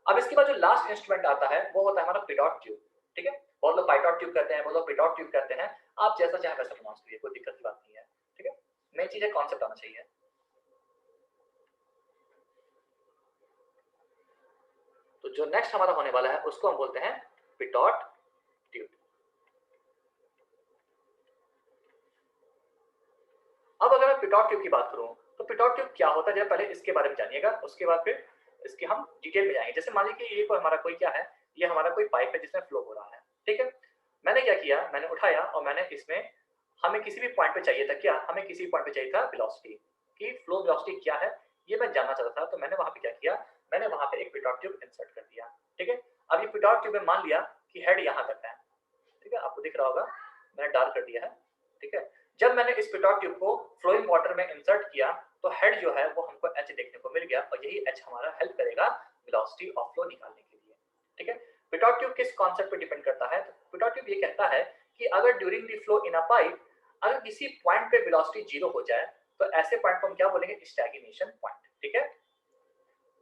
अब इसके बाद जो लास्ट इंस्ट्रूमेंट आता है वो होता है हमारा पिटॉट ट्यूब। ठीक है, बहुत लोग पाइटॉट ट्यूब करते हैं, बहुत लोग पिटॉट ट्यूब करते हैं, आप जैसा चाहे वैसा प्रोनाउंस करिए, कोई दिक्कत की बात नहीं है। ठीक है, मेन चीज है कॉन्सेप्ट आना चाहिए। तो जो नेक्स्ट हमारा होने वाला है उसको हम बोलते हैं पिटॉट ट्यूब। अब अगर मैं पिटॉट ट्यूब की बात करूं तो पिटॉट ट्यूब क्या होता है, जरा पहले इसके बारे में जानिएगा, उसके बाद फिर इसके हम डिटेल में जाएंगे। जैसे मान लीजिए ये कोई हमारा कोई क्या है, ये हमारा कोई पाइप है जिसमें फ्लो हो रहा है। ठीक है, मैंने क्या किया, मैंने उठाया और मैंने इसमें हमें किसी भी पॉइंट पे चाहिए था क्या, हमें किसी पॉइंट पे चाहिए था वेलोसिटी कि फ्लो वेलोसिटी क्या है ये मैं जानना चाहता था। तो मैंने वहां पे क्या किया, मैंने वहां पे एक पिटॉट ट्यूब इंसर्ट कर दिया। ठीक है, अब ये पिटॉट ट्यूब में मान लिया कि हेड यहाँ तक है। ठीक है, आपको दिख रहा होगा मैंने डार्क कर दिया है। ठीक है, जब मैंने इस पिटॉट ट्यूब को फ्लोइंग वाटर में इंसर्ट किया तो हेड जो है वो हमको एच देखने को मिल गया और यही एच हमारा हेल्प करेगा वेलोसिटी ऑफ फ्लो निकालने के लिए। ठीक है, पिटॉट ट्यूब किस कॉन्सेप्ट पे डिपेंड करता है, तो पिटॉट ट्यूब ये कहता है कि अगर during the flow in a pipe अगर किसी पॉइंट पे वेलोसिटी जीरो हो जाए तो ऐसे पॉइंट को हम क्या बोलेंगे, स्टैग्नेशन पॉइंट। ठीक है,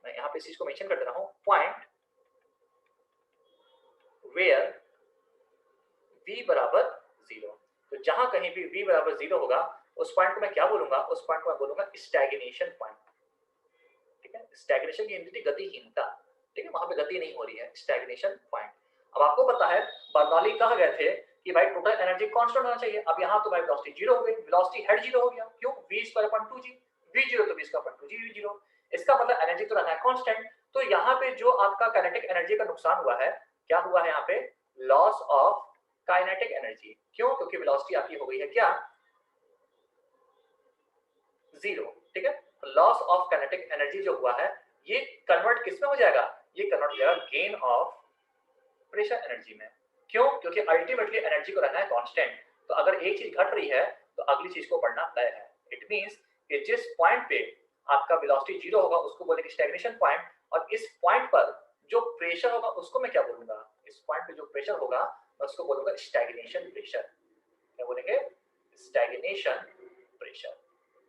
मैं यहाँ पे इस चीज को मेंशन कर दे रहा हूँ, पॉइंट वेयर v बराबर जीरो। तो जहां कहीं भी v बराबर जीरो होगा उस पॉइंट को मैं क्या बोलूंगा, उस पॉइंट को मैं बोलूंगा स्टैग्नेशन पॉइंट। ठीक है, स्टैग्नेशन की एंटिटी गतिहीनता। ठीक है, वहां पे गति नहीं हो रही है, स्टैग्नेशन पॉइंट। अब आपको पता है बर्नौली कह गए थे कि भाई टोटल एनर्जी कांस्टेंट होना चाहिए। अब यहाँ तो भाई वेलोसिटी जीरो हो गई, वेलोसिटी हेड जीरो हो गया, क्यों, v square upon 2g, v zero तो v square upon 2g v zero, इसका मतलब एनर्जी तो रहना है कांस्टेंट। तो यहाँ पे जो आपका काइनेटिक एनर्जी का नुकसान हुआ है, क्या हुआ है यहाँ पे, लॉस ऑफ काइनेटिक एनर्जी। क्यों, क्योंकि वेलोसिटी आपकी हो गई है क्या, जीरो। ठीक है, लॉस ऑफ काइनेटिक एनर्जी जो हुआ है ये कन्वर्ट किस में हो जाएगा, ये कन्वर्ट हो जाएगा गेन ऑफ प्रेशर एनर्जी में। क्यों, क्योंकि अल्टीमेटली एनर्जी को रहना है कांस्टेंट। तो अगर एक चीज घट रही है तो अगली चीज को बढ़ना तय है। इट मींस कि जिस पॉइंट पे आपका वेलोसिटी जीरो होगा उसको बोलेंगे स्टैग्नेशन पॉइंट, और इस पॉइंट पर जो प्रेशर होगा उसको मैं क्या बोलूंगा, इस पॉइंट पे जो प्रेशर होगा मैं उसको बोलूंगा स्टैग्नेशन प्रेशर। क्या बोलेंगे, स्टैग्नेशन प्रेशर।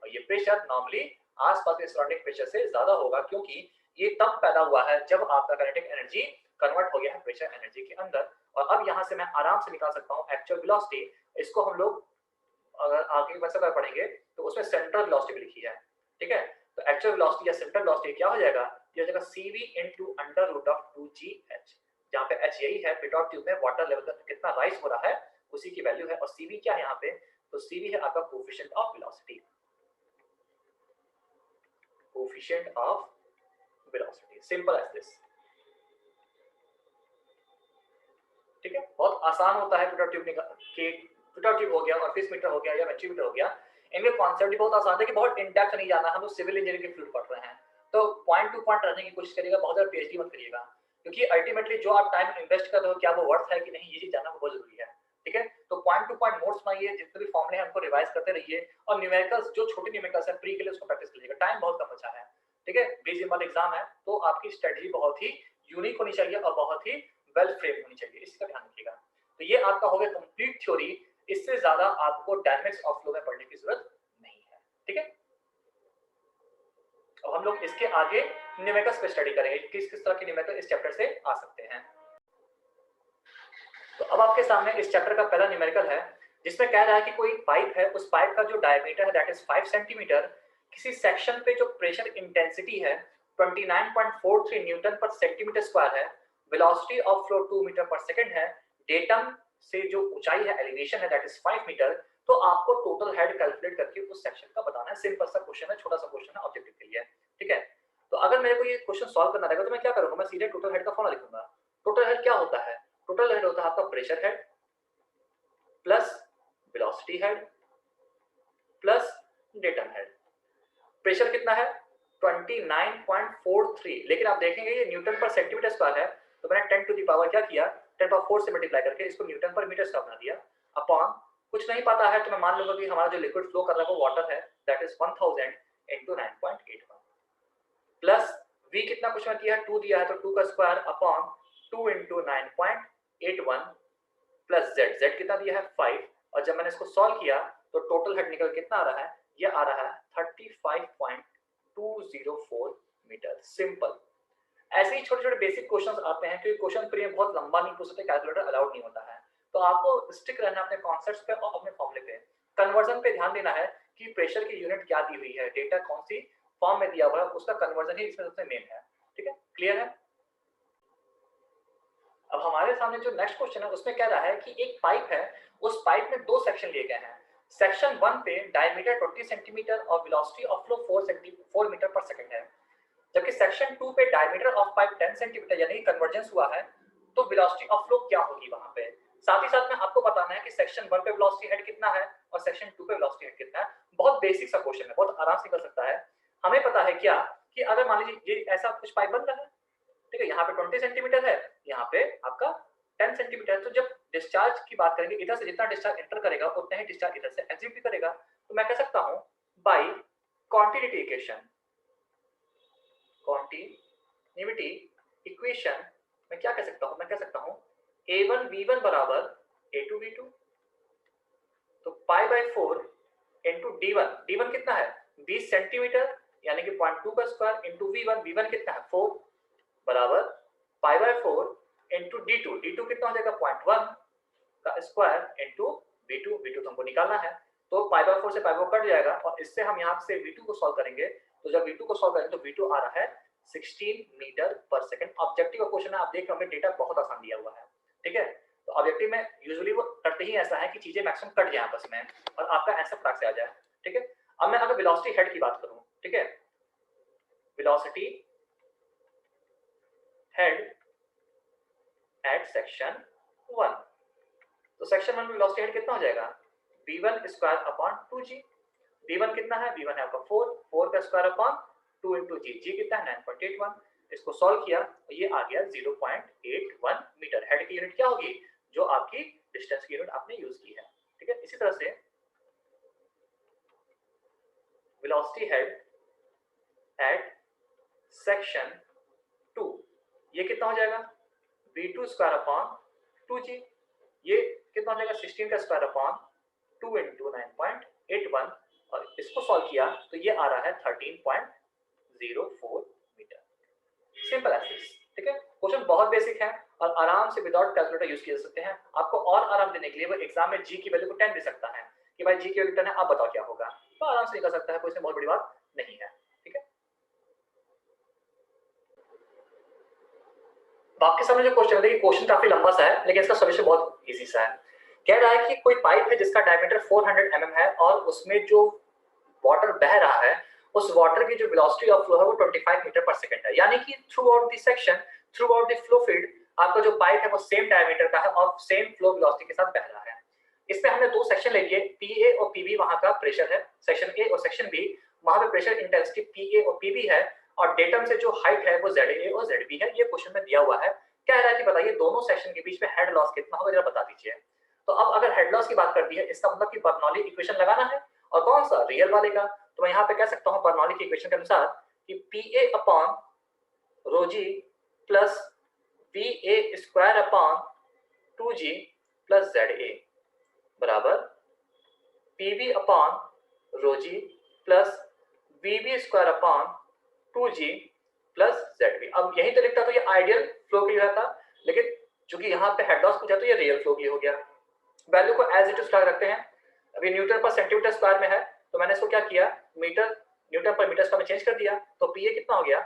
और ये प्रेशर नॉर्मली आसपास के सराउंडिंग प्रेशर से ज्यादा होगा, क्योंकि ये तब पैदा हुआ है जब आपका काइनेटिक एनर्जी कन्वर्ट हो गया है प्रेशर एनर्जी के अंदर। और अब यहाँ से मैं आराम से निकाल सकता हूँ एक्चुअल वेलोसिटी। इसको हम लोग अगर आगे वैसा कर पढ़ेंगे तो उसमें सेंट्रल वेलोसिटी लिखी है। ठीक है, तो एक्चुअल वेलोसिटी या सेंट्रल वेलोसिटी क्या हो जाएगा, ये हो जाएगा cv into under root of 2gh, जहाँ पे h यही है पिटॉट ट्यूब में वाटर लेवल कितना राइज हो रहा है उसी की वैल्यू है। और cv क्या है यहाँ पे, तो cv है आपका coefficient of velocity, coefficient of velocity, simple as this. ठीक है, बहुत आसान होता है पिटॉट ट्यूब के, पिटॉट ट्यूब हो गया और फिश मीटर हो गया या वेंट्रीमीटर हो गया, इनके कॉन्सेप्ट भी बहुत आसान है कि बहुत इन डेप्थ नहीं जाना। हम लोग सिविल इंजीनियरिंग के फ्लूइड पढ़ रहे हैं तो पॉइंट टू पॉइंट रहने की कोशिश करिएगा, बहुत ज्यादा पीएचडी मत करिएगा, क्योंकि अल्टीमेटली जो आप टाइम इन्वेस्ट कर रहे हो क्या वो वर्थ है कि नहीं, ये चीज जानना बहुत जरूरी है। ठीक है, तो पॉइंट टू पॉइंट नोट्स बनाइए, जितने भी फॉर्मूले हैं उनको रिवाइज करते रहिए, और न्यूमेरिकल्स जो छोटे न्यूमेरिकल्स है प्री के लिए उसको प्रैक्टिस करिएगा, टाइम बहुत कम बचा है। ठीक है, 20 दिन बाद एग्जाम है तो आपकी स्ट्रेटजी बहुत ही यूनिक होनी चाहिए और बहुत ही वेल फ्रेम होनी चाहिए, इसका ध्यान रखिएगा। तो ये आपका हो गया कंप्लीट थ्योरी, इससे ज्यादा आपको डायनेमिक्स ऑफ फ्लो में पढ़ने की जरूरत नहीं है। ठीक है, अब हम लोग इसके आगे न्यूमेरिकल्स पे स्टडी करेंगे, किस किस तरह के न्यूमेरिकल इस चैप्टर से आ सकते हैं। तो अब आपके सामने इस चैप्टर का पहला न्यूमेरिकल है जिसमें कह रहा है कि कोई पाइप है, उस पाइप का जो डायमीटर है दैट इज 5 सेंटीमीटर, किसी सेक्शन पे जो प्रेशर इंटेंसिटी है 29.43 न्यूटन पर सेंटीमीटर स्क्वायर है, वेलोसिटी ऑफ फ्लो 2 मीटर पर सेकंड है, डेटम से जो ऊंचाई है एलिवेशन है दैट इज 5 मीटर। तो आपको टोटल हेड कैलकुलेट करके उस सेक्शन का बताना है। सिंपल सा क्वेश्चन है, छोटा सा क्वेश्चन है ऑब्जेक्टिव के लिए। ठीक है, तो अगर मेरे को ये क्वेश्चन सॉल्व करना रहेगा तो मैं क्या करूंगा, मैं सीधे टोटल हेड का फॉर्मूला लिखूंगा। टोटल हेड क्या होता है, टोटल हेड होता है आपका pressure head plus velocity head plus datum head. Pressure कितना है 29.43, लेकिन आप देखेंगे ये न्यूटन पर सेंटीमीटर स्क्वायर है, तो मैंने 10 टू द पावर क्या किया, 10 पावर 4 से मल्टीप्लाई करके इसको न्यूटन पर मीटर स्क्वायर बना दिया, अपॉन कुछ नहीं पता है तो मैं मान लूंगा कि हमारा जो लिक्विड फ्लो कर रहा है वो वाटर है that is 1000 into 9.81 plus v कितना कुछ में किया है 2 दिया है तो 2 का square upon 2 into 9.81 plus z कितना दिया है 5, और जब मैंने इसको सॉल्व किया तो टोटल हेड निकल कितना आ रहा है, ये आ रहा है 35.204 मीटर। सिंपल, ऐसे ही छोटे छोटे बेसिक क्वेश्चंस आते हैं क्योंकि क्वेश्चन प्री में बहुत लंबा नहीं पूछ सकते, कैलकुलेटर अलाउड नहीं होता है, तो आपको स्टिक रहना अपने कॉन्सेप्ट्स पे और अपने फॉर्मूले पे। कन्वर्जन पे ध्यान देना है कि प्रेशर की यूनिट क्या दी हुई है, डेटा कौन सी फॉर्म में दिया हुआ है, उसका कन्वर्जन ही इसमें सबसे मेन है। ठीक है, क्लियर है। अब हमारे सामने जो नेक्स्ट क्वेश्चन है उसमें कह रहा है कि एक पाइप है, उस पाइप में दो सेक्शन लिए गए हैं। सेक्शन 1 पे डायमीटर 20 सेंटीमीटर और वेलोसिटी ऑफ फ्लो 4 मीटर पर सेकंड है, जबकि सेक्शन 2 पे डायमीटर ऑफ पाइप 10 सेंटीमीटर यानी कन्वर्जेंस हुआ है, तो वेलोसिटी ऑफ फ्लो क्या होगी वहां पे। साथ ही साथ में आपको बताना है कि सेक्शन 1 पे वेलोसिटी हेड कितना है और सेक्शन 2 पे वेलोसिटी हेड कितना है। बहुत बेसिक सा क्वेश्चन है, बहुत आराम से कर सकता है। हमें पता है क्या कि अगर मान लीजिए ये ऐसा कुछ पाइप बन रहा है, ठीक है, यहाँ पे 20 सेंटीमीटर है, यहाँ पे आपका 10 सेंटीमीटर है। तो जब डिस्चार्ज की बात करेंगे, इधर से जितना डिस्चार्ज एंटर करेगा उतना ही डिस्चार्ज इधर से एग्जिट भी करेगा। तो मैं कह सकता हूँ by continuity equation, continuity equation मैं क्या कह सकता हूँ, मैं कह सकता हूँ a1 v1 बराबर a2 v2, तो पाई बाय 4 इंटू d1 कितना है 20 सेंटीमीटर यानी कि 0.2 का स्क्वायर इंटू v1 कितना है 4 बराबर पाई बाय 4 इंटू d2 कितना हो जाएगा 0.1 का स्क्वायर इंटू v2 तो हमको निकालना है। तो पाई बाय 4 से पाई बाय 4 कट जाएगा और इससे हम यहाँ से v2 को सॉल्व करेंगे। तो जब v2 को सॉल्व करेंगे तो v2 आ रहा है 16 मीटर पर सेकंड। ऑब्जेक्टिव का क्वेश्चन है, आप देख रहे डेटा बहुत आसान दिया हुआ है, ठीक है। तो ऑब्जेक्टिव में यूजुअली वो करते ही ऐसा है कि चीजें मैक्सिमम कट जाए आपस में और आपका आंसर फटाक से आ जाए, ठीक है। अब मैं अगर वेलोसिटी हेड की बात करूं, ठीक है, वेलोसिटी हेड एट सेक्शन 1, तो सेक्शन 1 में वेलोसिटी हेड कितना हो जाएगा v1 square upon 2g। v1 कितना है, v1 है आपका 4 का स्क्वायर अपॉन 2 इंटू g कितना है 9.81। इसको सॉल्व किया तो ये आ गया 0.81 मीटर। हेड की यूनिट क्या होगी, जो आपकी डिस्टेंस की यूनिट आपने यूज की है, ठीक है। इसी तरह से वेलोसिटी हेड एट सेक्शन 2 ये कितना हो जाएगा v2 स्क्वायर अपॉन 2g, ये कितना हो जाएगा 16 का स्क्वायर अपॉन 2 इंटू 9.81 और इसको सॉल्व किया तो ये आ रहा है 13.04 मीटर। सिंपल एज दिस, ठीक है। क्वेश्चन बहुत बेसिक है और आराम से विदाउट कैलकुलेटर यूज किए जा सकते हैं। आपको और आराम देने के लिए वो एग्जाम में जी की वैल्यू को 10 दे सकता है कि भाई जी की वैल्यू 10 है, आप बताओ क्या होगा, तो आराम से निकल सकता है, कोई इसमें बहुत बड़ी बात नहीं है, ठीक है। आपके सामने जो क्वेश्चन है, क्वेश्चन काफी लंबा सा है लेकिन इसका सॉल्यूशन बहुत इजी सा है। कह रहा है कि कोई पाइप है जिसका डायमीटर 400 mm है और उसमें जो वाटर बह रहा है उस वाटर की जो वेलोसिटी ऑफ फ्लो है वो 25 मीटर पर सेकंड है, यानी कि through out the section, through out the flow field आपका जो पाइप है वो सेम डायमीटर का है और सेम फ्लो वेलोसिटी के साथ बह रहा है। इसमें हमने दो सेक्शन ले लिए, पीए और पीबी, वहां का प्रेशर है सेक्शन ए और सेक्शन बी, वहां पे प्रेशर इंटेंसिटी पीए और पीबी है और डेटम से जो हाइट है वो ZA और ZB है। ये क्वेश्चन में दिया हुआ है। कह रहा है कि बताइए दोनों सेक्शन के बीच में हेड लॉस कितना होगा, जरा बता दीजिए। तो अब अगर हेड लॉस की बात कर दी है इसका मतलब कि बर्नौली इक्वेशन लगाना है और कौन सा रियल वाले का। तो मैं यहाँ पे कह सकता हूँ बर्नौली की इक्वेशन के अनुसार कि PA upon ρg plus VA square upon 2g plus ZA बराबर PB upon ρg plus VB square upon 2g plus ZB। अब यही तो लिखता तो ये आइडियल फ्लो के लिए था, लेकिन चूंकि यहाँ पे हेड लॉस पूछा तो ये रियल फ्लो की हो गया। वैल्यू को एज इट इज रखते हैं। अभी न्यूटन पर सेंटीमीटर स्क्वायर में है तो मैंने इसको क्या किया, metre newton per metre square में चेंज कर दिया। तो पीए कितना हो गया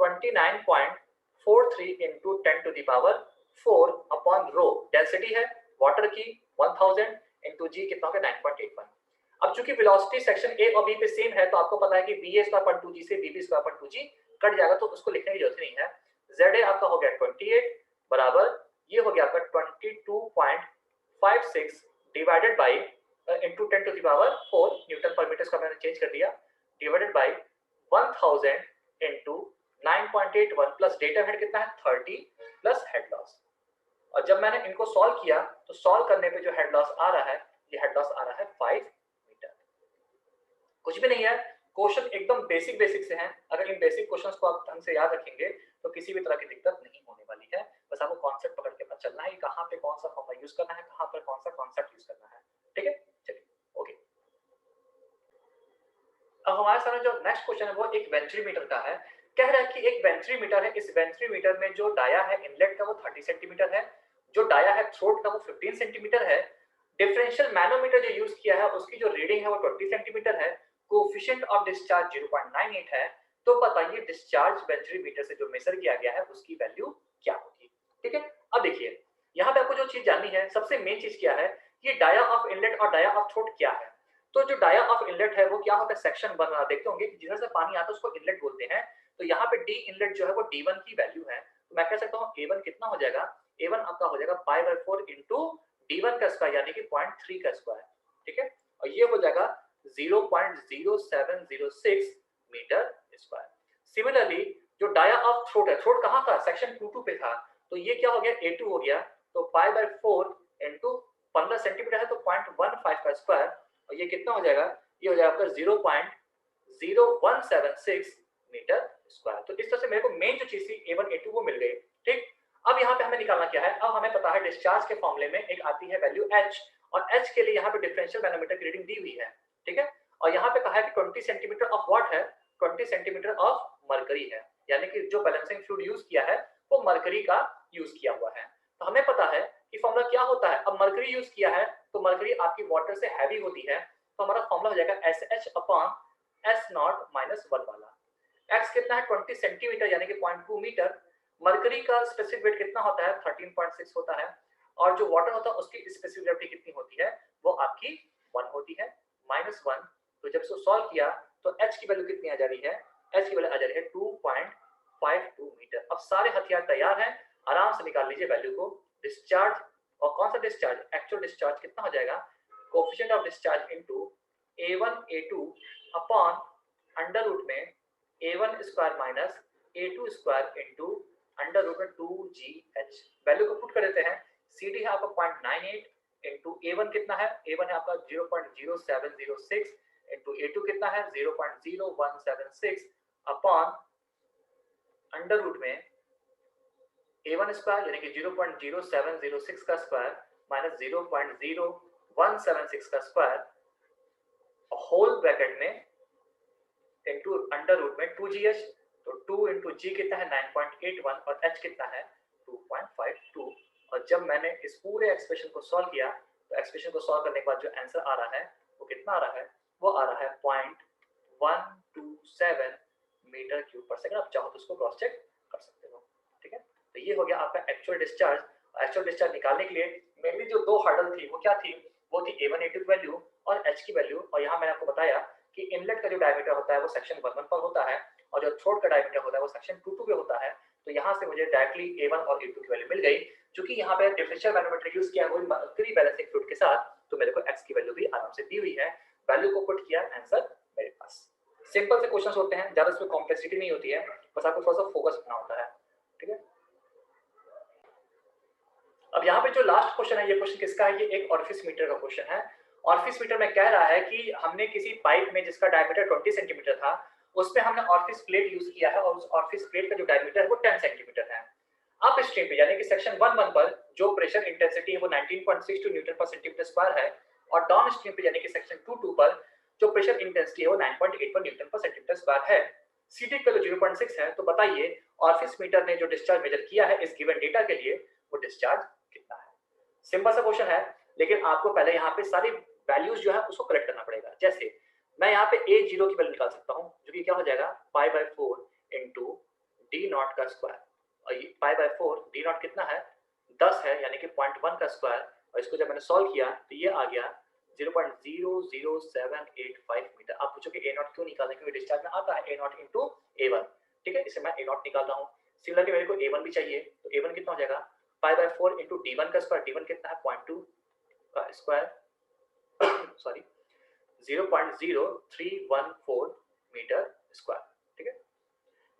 29.43 into 10 to the power 4 upon rho, density है वाटर की 1000 इंटू जी कितना हो गया 9.81। अब चूंकि वेलोसिटी सेक्शन ए और बी पे सेम है तो आपको पता है कि VA स्क्वायर पर 2g से VB स्क्वायर पर 2g कट जाएगा तो उसको लिखने की जरूरत नहीं है। ZA आपका हो गया 28 बराबर ये हो गया आपका 22.56 divided by into 10 to the power 4 newton per metre का मैंने चेंज कर दिया डिवाइडेड बाय 1000 इंटू 9.81 प्लस डेटा हेड कितना है 30 प्लस हेड लॉस। और जब मैंने इनको सॉल्व किया तो सॉल्व करने पे जो हेड लॉस आ रहा है ये हेड लॉस आ रहा है 5 मीटर। कुछ भी नहीं है, क्वेश्चन एकदम बेसिक से हैं। अगर इन बेसिक क्वेश्चंस को आप ढंग से याद रखेंगे तो किसी भी तरह की दिक्कत नहीं होने वाली है। बस आपको कॉन्सेप्ट पकड़ के पता चलना है कि कहां पे कौन सा फॉर्मूला यूज करना है, कहां पर कौन सा कॉन्सेप्ट यूज करना है, ठीक है। चलिए ओके, अब हमारे सामने जो नेक्स्ट क्वेश्चन है वो एक वेंट्रीमीटर का है। कह रहा है कि एक वेंट्रीमीटर है, इस वेंट्रीमीटर में जो डाया है इनलेट का वो 30 सेंटीमीटर है, जो डाया है थ्रोट का वो 15 सेंटीमीटर है। डिफरेंशियल मैनोमीटर जो यूज किया है उसकी जो रीडिंग है वो 20 सेंटीमीटर है, कोएफिशिएंट ऑफ डिस्चार्ज 0.98 है। तो बताइए डिस्चार्ज वेंट्रीमीटर से जो मेजर किया गया है उसकी वैल्यू क्या होगी, ठीक है। अब देखिए यहाँ पे आपको जो चीज जाननी है, सबसे मेन चीज क्या है, ये डाया ऑफ इनलेट और डाया ऑफ थ्रोट क्या है। तो जो डाया ऑफ इनलेट है वो क्या होता है, सेक्शन बना देखते होंगे कि जिधर से पानी आता है उसको इनलेट बोलते हैं। तो यहाँ पे डी इनलेट जो है वो D1 की वैल्यू है। तो मैं कह सकता हूँ A1 कितना हो जाएगा, A1 आपका हो जाएगा पाई बाय 4 इंटू D1 का स्क्वायर यानी कि 0.3 का स्क्वायर, ठीक है, और ये हो जाएगा 0.0706 मीटर स्क्वायर। सिमिलरली जो डाया ऑफ थ्रोट है, थ्रोट कहाँ था, सेक्शन 22 पे था, तो ये क्या हो गया, A2 हो गया, तो पाई बाय 4 इंटू 15 सेंटीमीटर है तो 0.15 का स्क्वायर, और ये कितना हो जाएगा, ये हो जाएगा आपका 0.0176 मीटर स्क्वायर। तो इस तरह से मेरे को मेन जो चीज थी A1 A2 वो मिल गई, ठीक। अब यहाँ पे हमें निकालना क्या है, अब हमें पता है डिस्चार्ज के फॉर्मूले में एक आती है वैल्यू H, और H के लिए यहाँ पे डिफरेंशियल मैनोमीटर की रीडिंग दी हुई है, ठीक है, और यहाँ पे कहा है कि 20 सेंटीमीटर ऑफ व्हाट है, 20 सेंटीमीटर ऑफ मरकरी है, यानी कि जो बैलेंसिंग फ्लूइड यूज किया है वो मरकरी का यूज किया हुआ है। तो हमें पता है कि फॉर्मूला क्या होता है, अब मरकरी यूज किया है तो मरकरी आपकी वाटर से हैवी होती है, तो हमारा फॉर्मूला हो जाएगा SH अपॉन S0 माइनस 1 वाला। X कितना है 20 सेंटीमीटर यानी कि 0.2 मीटर, मरकरी का स्पेसिफिक वेट कितना होता है 13.6 होता है, और जो वाटर होता है उसकी स्पेसिफिक ग्रेविटी कितनी होती है, वो आपकी 1 होती है, -1। तो जब इसको सॉल्व किया तो H की वैल्यू कितनी आ जा रही है, H की वैल्यू आ जा रही है 2.52 मीटर। अब सारे हथियार तैयार हैं, आराम से निकाल लीजिए वैल्यू को। डिस्चार्ज, और कौन सा डिस्चार्ज, एक्चुअल डिस्चार्ज कितना हो जाएगा, coefficient of discharge into A1 A2 upon under root में A1 square minus A2 square into under root में 2GH। वैल्यू को पुट कर देते हैं, CD है आपका 0.98 इनटू A1 कितना है, A1 है आपका 0.0706 इनटू A2 कितना है 0.0176 अपॉन अंडर रूट में A1 स्क्वायर यानी कि 0.0706 का स्क्वायर माइनस 0.0176 का स्क्वायर होल ब्रैकेट में इनटू अंडर रूट में 2GH, तो 2 इंटू G कितना है 9.81 और H कितना है 2.52। और जब मैंने इस पूरे एक्सप्रेशन को सॉल्व किया तो एक्सप्रेशन को सॉल्व करने के बाद जो आंसर आ रहा है वो कितना आ रहा है, वो आ रहा है 0.127 मीटर क्यूब पर सेकंड। आप चाहो तो उसको क्रॉस चेक कर सकते हो, ठीक है। तो ये हो गया आपका एक्चुअल डिस्चार्ज। एक्चुअल डिस्चार्ज निकालने के लिए मेनली जो दो हर्डल थी वो क्या थी, वो थी A1 A2 की वैल्यू और H की वैल्यू। और यहाँ मैंने आपको बताया कि इनलेट का जो डायमीटर होता है वो सेक्शन 11 पर होता है और जो थ्रोट का डायमीटर होता है वो सेक्शन 22 पे होता है। तो यहाँ से मुझे डायरेक्टली A1 और A2 की वैल्यू मिल गई। चूंकि यहाँ पे डिफरेंशियल मैनोमीटर यूज किया है वही मर्करी बैलेंसिंग फ्लूइड के साथ, तो मेरे को X की वैल्यू भी आराम से दी हुई है। वैल्यू को पुट किया, आंसर मेरे पास। सिंपल से क्वेश्चंस होते हैं, ज्यादा इसमें कॉम्प्लेक्सिटी नहीं होती है, बस आपको थोड़ा सा फोकस रखना होता है, ठीक है। अब यहाँ पे जो लास्ट क्वेश्चन है, ये क्वेश्चन किसका है, ये एक ऑरिफिस मीटर का क्वेश्चन है। ऑरिफिस मीटर में कह रहा है कि हमने किसी पाइप में जिसका डायमीटर 20 सेंटीमीटर था उसमें हमने ऑरिफिस प्लेट यूज किया है और उस ऑरिफिस प्लेट का जो डायमीटर है वो 10 सेंटीमीटर है। अप स्ट्रीम पे यानी कि सेक्शन 11 पर जो प्रेशर इंटेंसिटी है वो 19.62 न्यूटन पर सेंटीमीटर स्क्वायर है, और डाउन स्ट्रीम पे यानी कि सेक्शन 22 पर जो प्रेशर इंटेंसिटी है वो 9.81 न्यूटन पर सेंटीमीटर स्क्वायर है। सीटी का 0.6 है। तो बताइए ऑरिफिस मीटर ने जो डिस्चार्ज मेजर किया है इस गिवन डेटा के लिए वो डिस्चार्ज कितना है। सिंपल सा क्वेश्चन है, लेकिन आपको पहले यहाँ पे सारी वैल्यूज जो है उसको करेक्ट करना पड़ेगा। जैसे मैं यहाँ पे A0 की वैल्यू निकाल सकता हूँ जो कि क्या हो जाएगा pi by 4 into D not का स्क्वायर, और ये पाई बाय 4 डी नॉट कितना है 10 है यानी कि 0.1 का स्क्वायर, और इसको जब मैंने सॉल्व किया तो ये आ गया 0.00785 मीटर। आप पूछोगे A0 क्यों निकालना, क्योंकि डिस्चार्ज में आता है A0 इंटू A1, ठीक है, इसे मैं A0 निकाल रहा हूँ। सिमिलरली मेरे को A1 भी चाहिए, तो A1 कितना हो जाएगा पाई बाय 4 इंटू D1 का स्क्वायर, D1 कितना है 0.2 का स्क्वायर सॉरी 0.0314 मीटर स्क्वायर, ठीक है।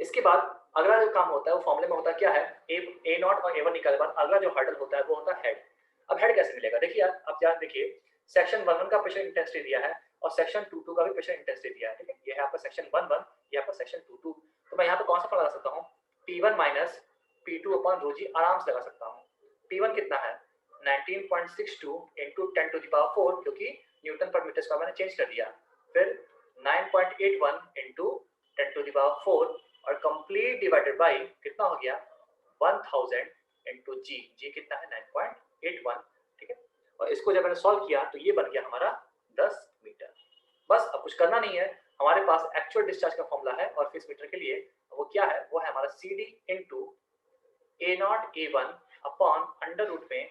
इसके बाद अगला जो काम होता है वो फॉर्मूले में होता क्या है, A0 और A1 निकालने के बाद अगला जो हर्डल होता है वो होता है हेड। अब हेड कैसे मिलेगा, देखिए आप ध्यान देखिए, सेक्शन 11 का प्रेशर इंटेंसिटी दिया है और सेक्शन 22 का भी प्रेशर इंटेंसिटी दिया है, ठीक है। ये है आपका सेक्शन 11, ये आपका सेक्शन 22। तो मैं यहाँ पे कौन सा फॉर्मूला लगा सकता हूँ, P1 minus P2 upon rho जी आराम से लगा सकता हूँ। P1 कितना है 19.62 इंटू 10 टू द पावर 4 क्योंकि न्यूटन पर मीटर स्क्वायर मैंने चेंज कर दिया, फिर 9.81 इंटू 10 टू द पावर 4 और कंप्लीट डिवाइडेड बाय कितना हो गया 1000 इंटू जी, जी कितना है 9.81, ठीक है। और इसको जब मैंने सॉल्व किया तो ये बन गया हमारा 10 मीटर। बस अब कुछ करना नहीं है, हमारे पास एक्चुअल डिस्चार्ज का फॉर्मूला है और फिस मीटर के लिए वो क्या है, वो है हमारा CD into A0 A1 upon under root में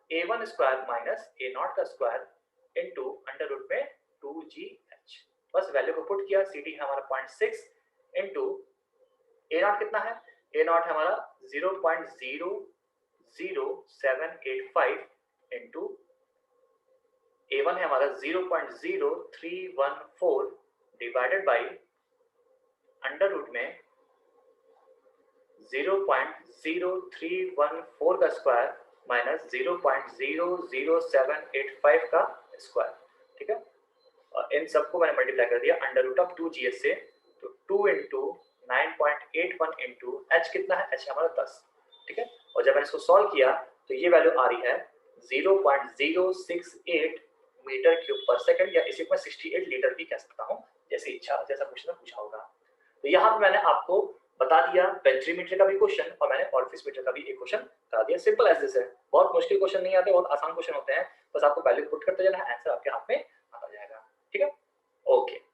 A1 स्क्वायर माइनस A0 का स्क्वायर इंटू अंडर रूट में 2GH। बस वैल्यू को पुट किया, CD है हमारा 0.6 इंटू A0 कितना है, A0 है हमारा 0.00785 इंटू A1 है हमारा 0.0314 डिवाइडेड बाई अंडर रूट में 0.0314 का स्क्वायर माइनस 0.00785 का स्क्वायर। ठीक है, और इन सबको मैंने मल्टीप्लाई कर दिया अंडर रूट ऑफ 2GS से, तो 2 इंटू 9.81 इंटू एच कितना है, एच हमारा 10। ठीक है, और जब मैंने इसको सॉल्व किया तो ये वैल्यू आ रही है 0.068 मीटर क्यूब पर सेकंड, या इसी को मैं 68 लीटर भी कह सकता हूँ, जैसे इच्छा, जैसा क्वेश्चन पूछा होगा। तो यहाँ पे मैंने आपको बता दिया पेंट्रीमीटर का भी क्वेश्चन, और मैंने ऑरिफिस मीटर का भी एक क्वेश्चन करा दिया। सिंपल एज दिस है, बहुत मुश्किल क्वेश्चन नहीं आते, बहुत आसान क्वेश्चन होते हैं, बस आपको वैल्यू पुट करते जाना है, आंसर आपके हाथ में आता जाएगा। ठीक है, ओके।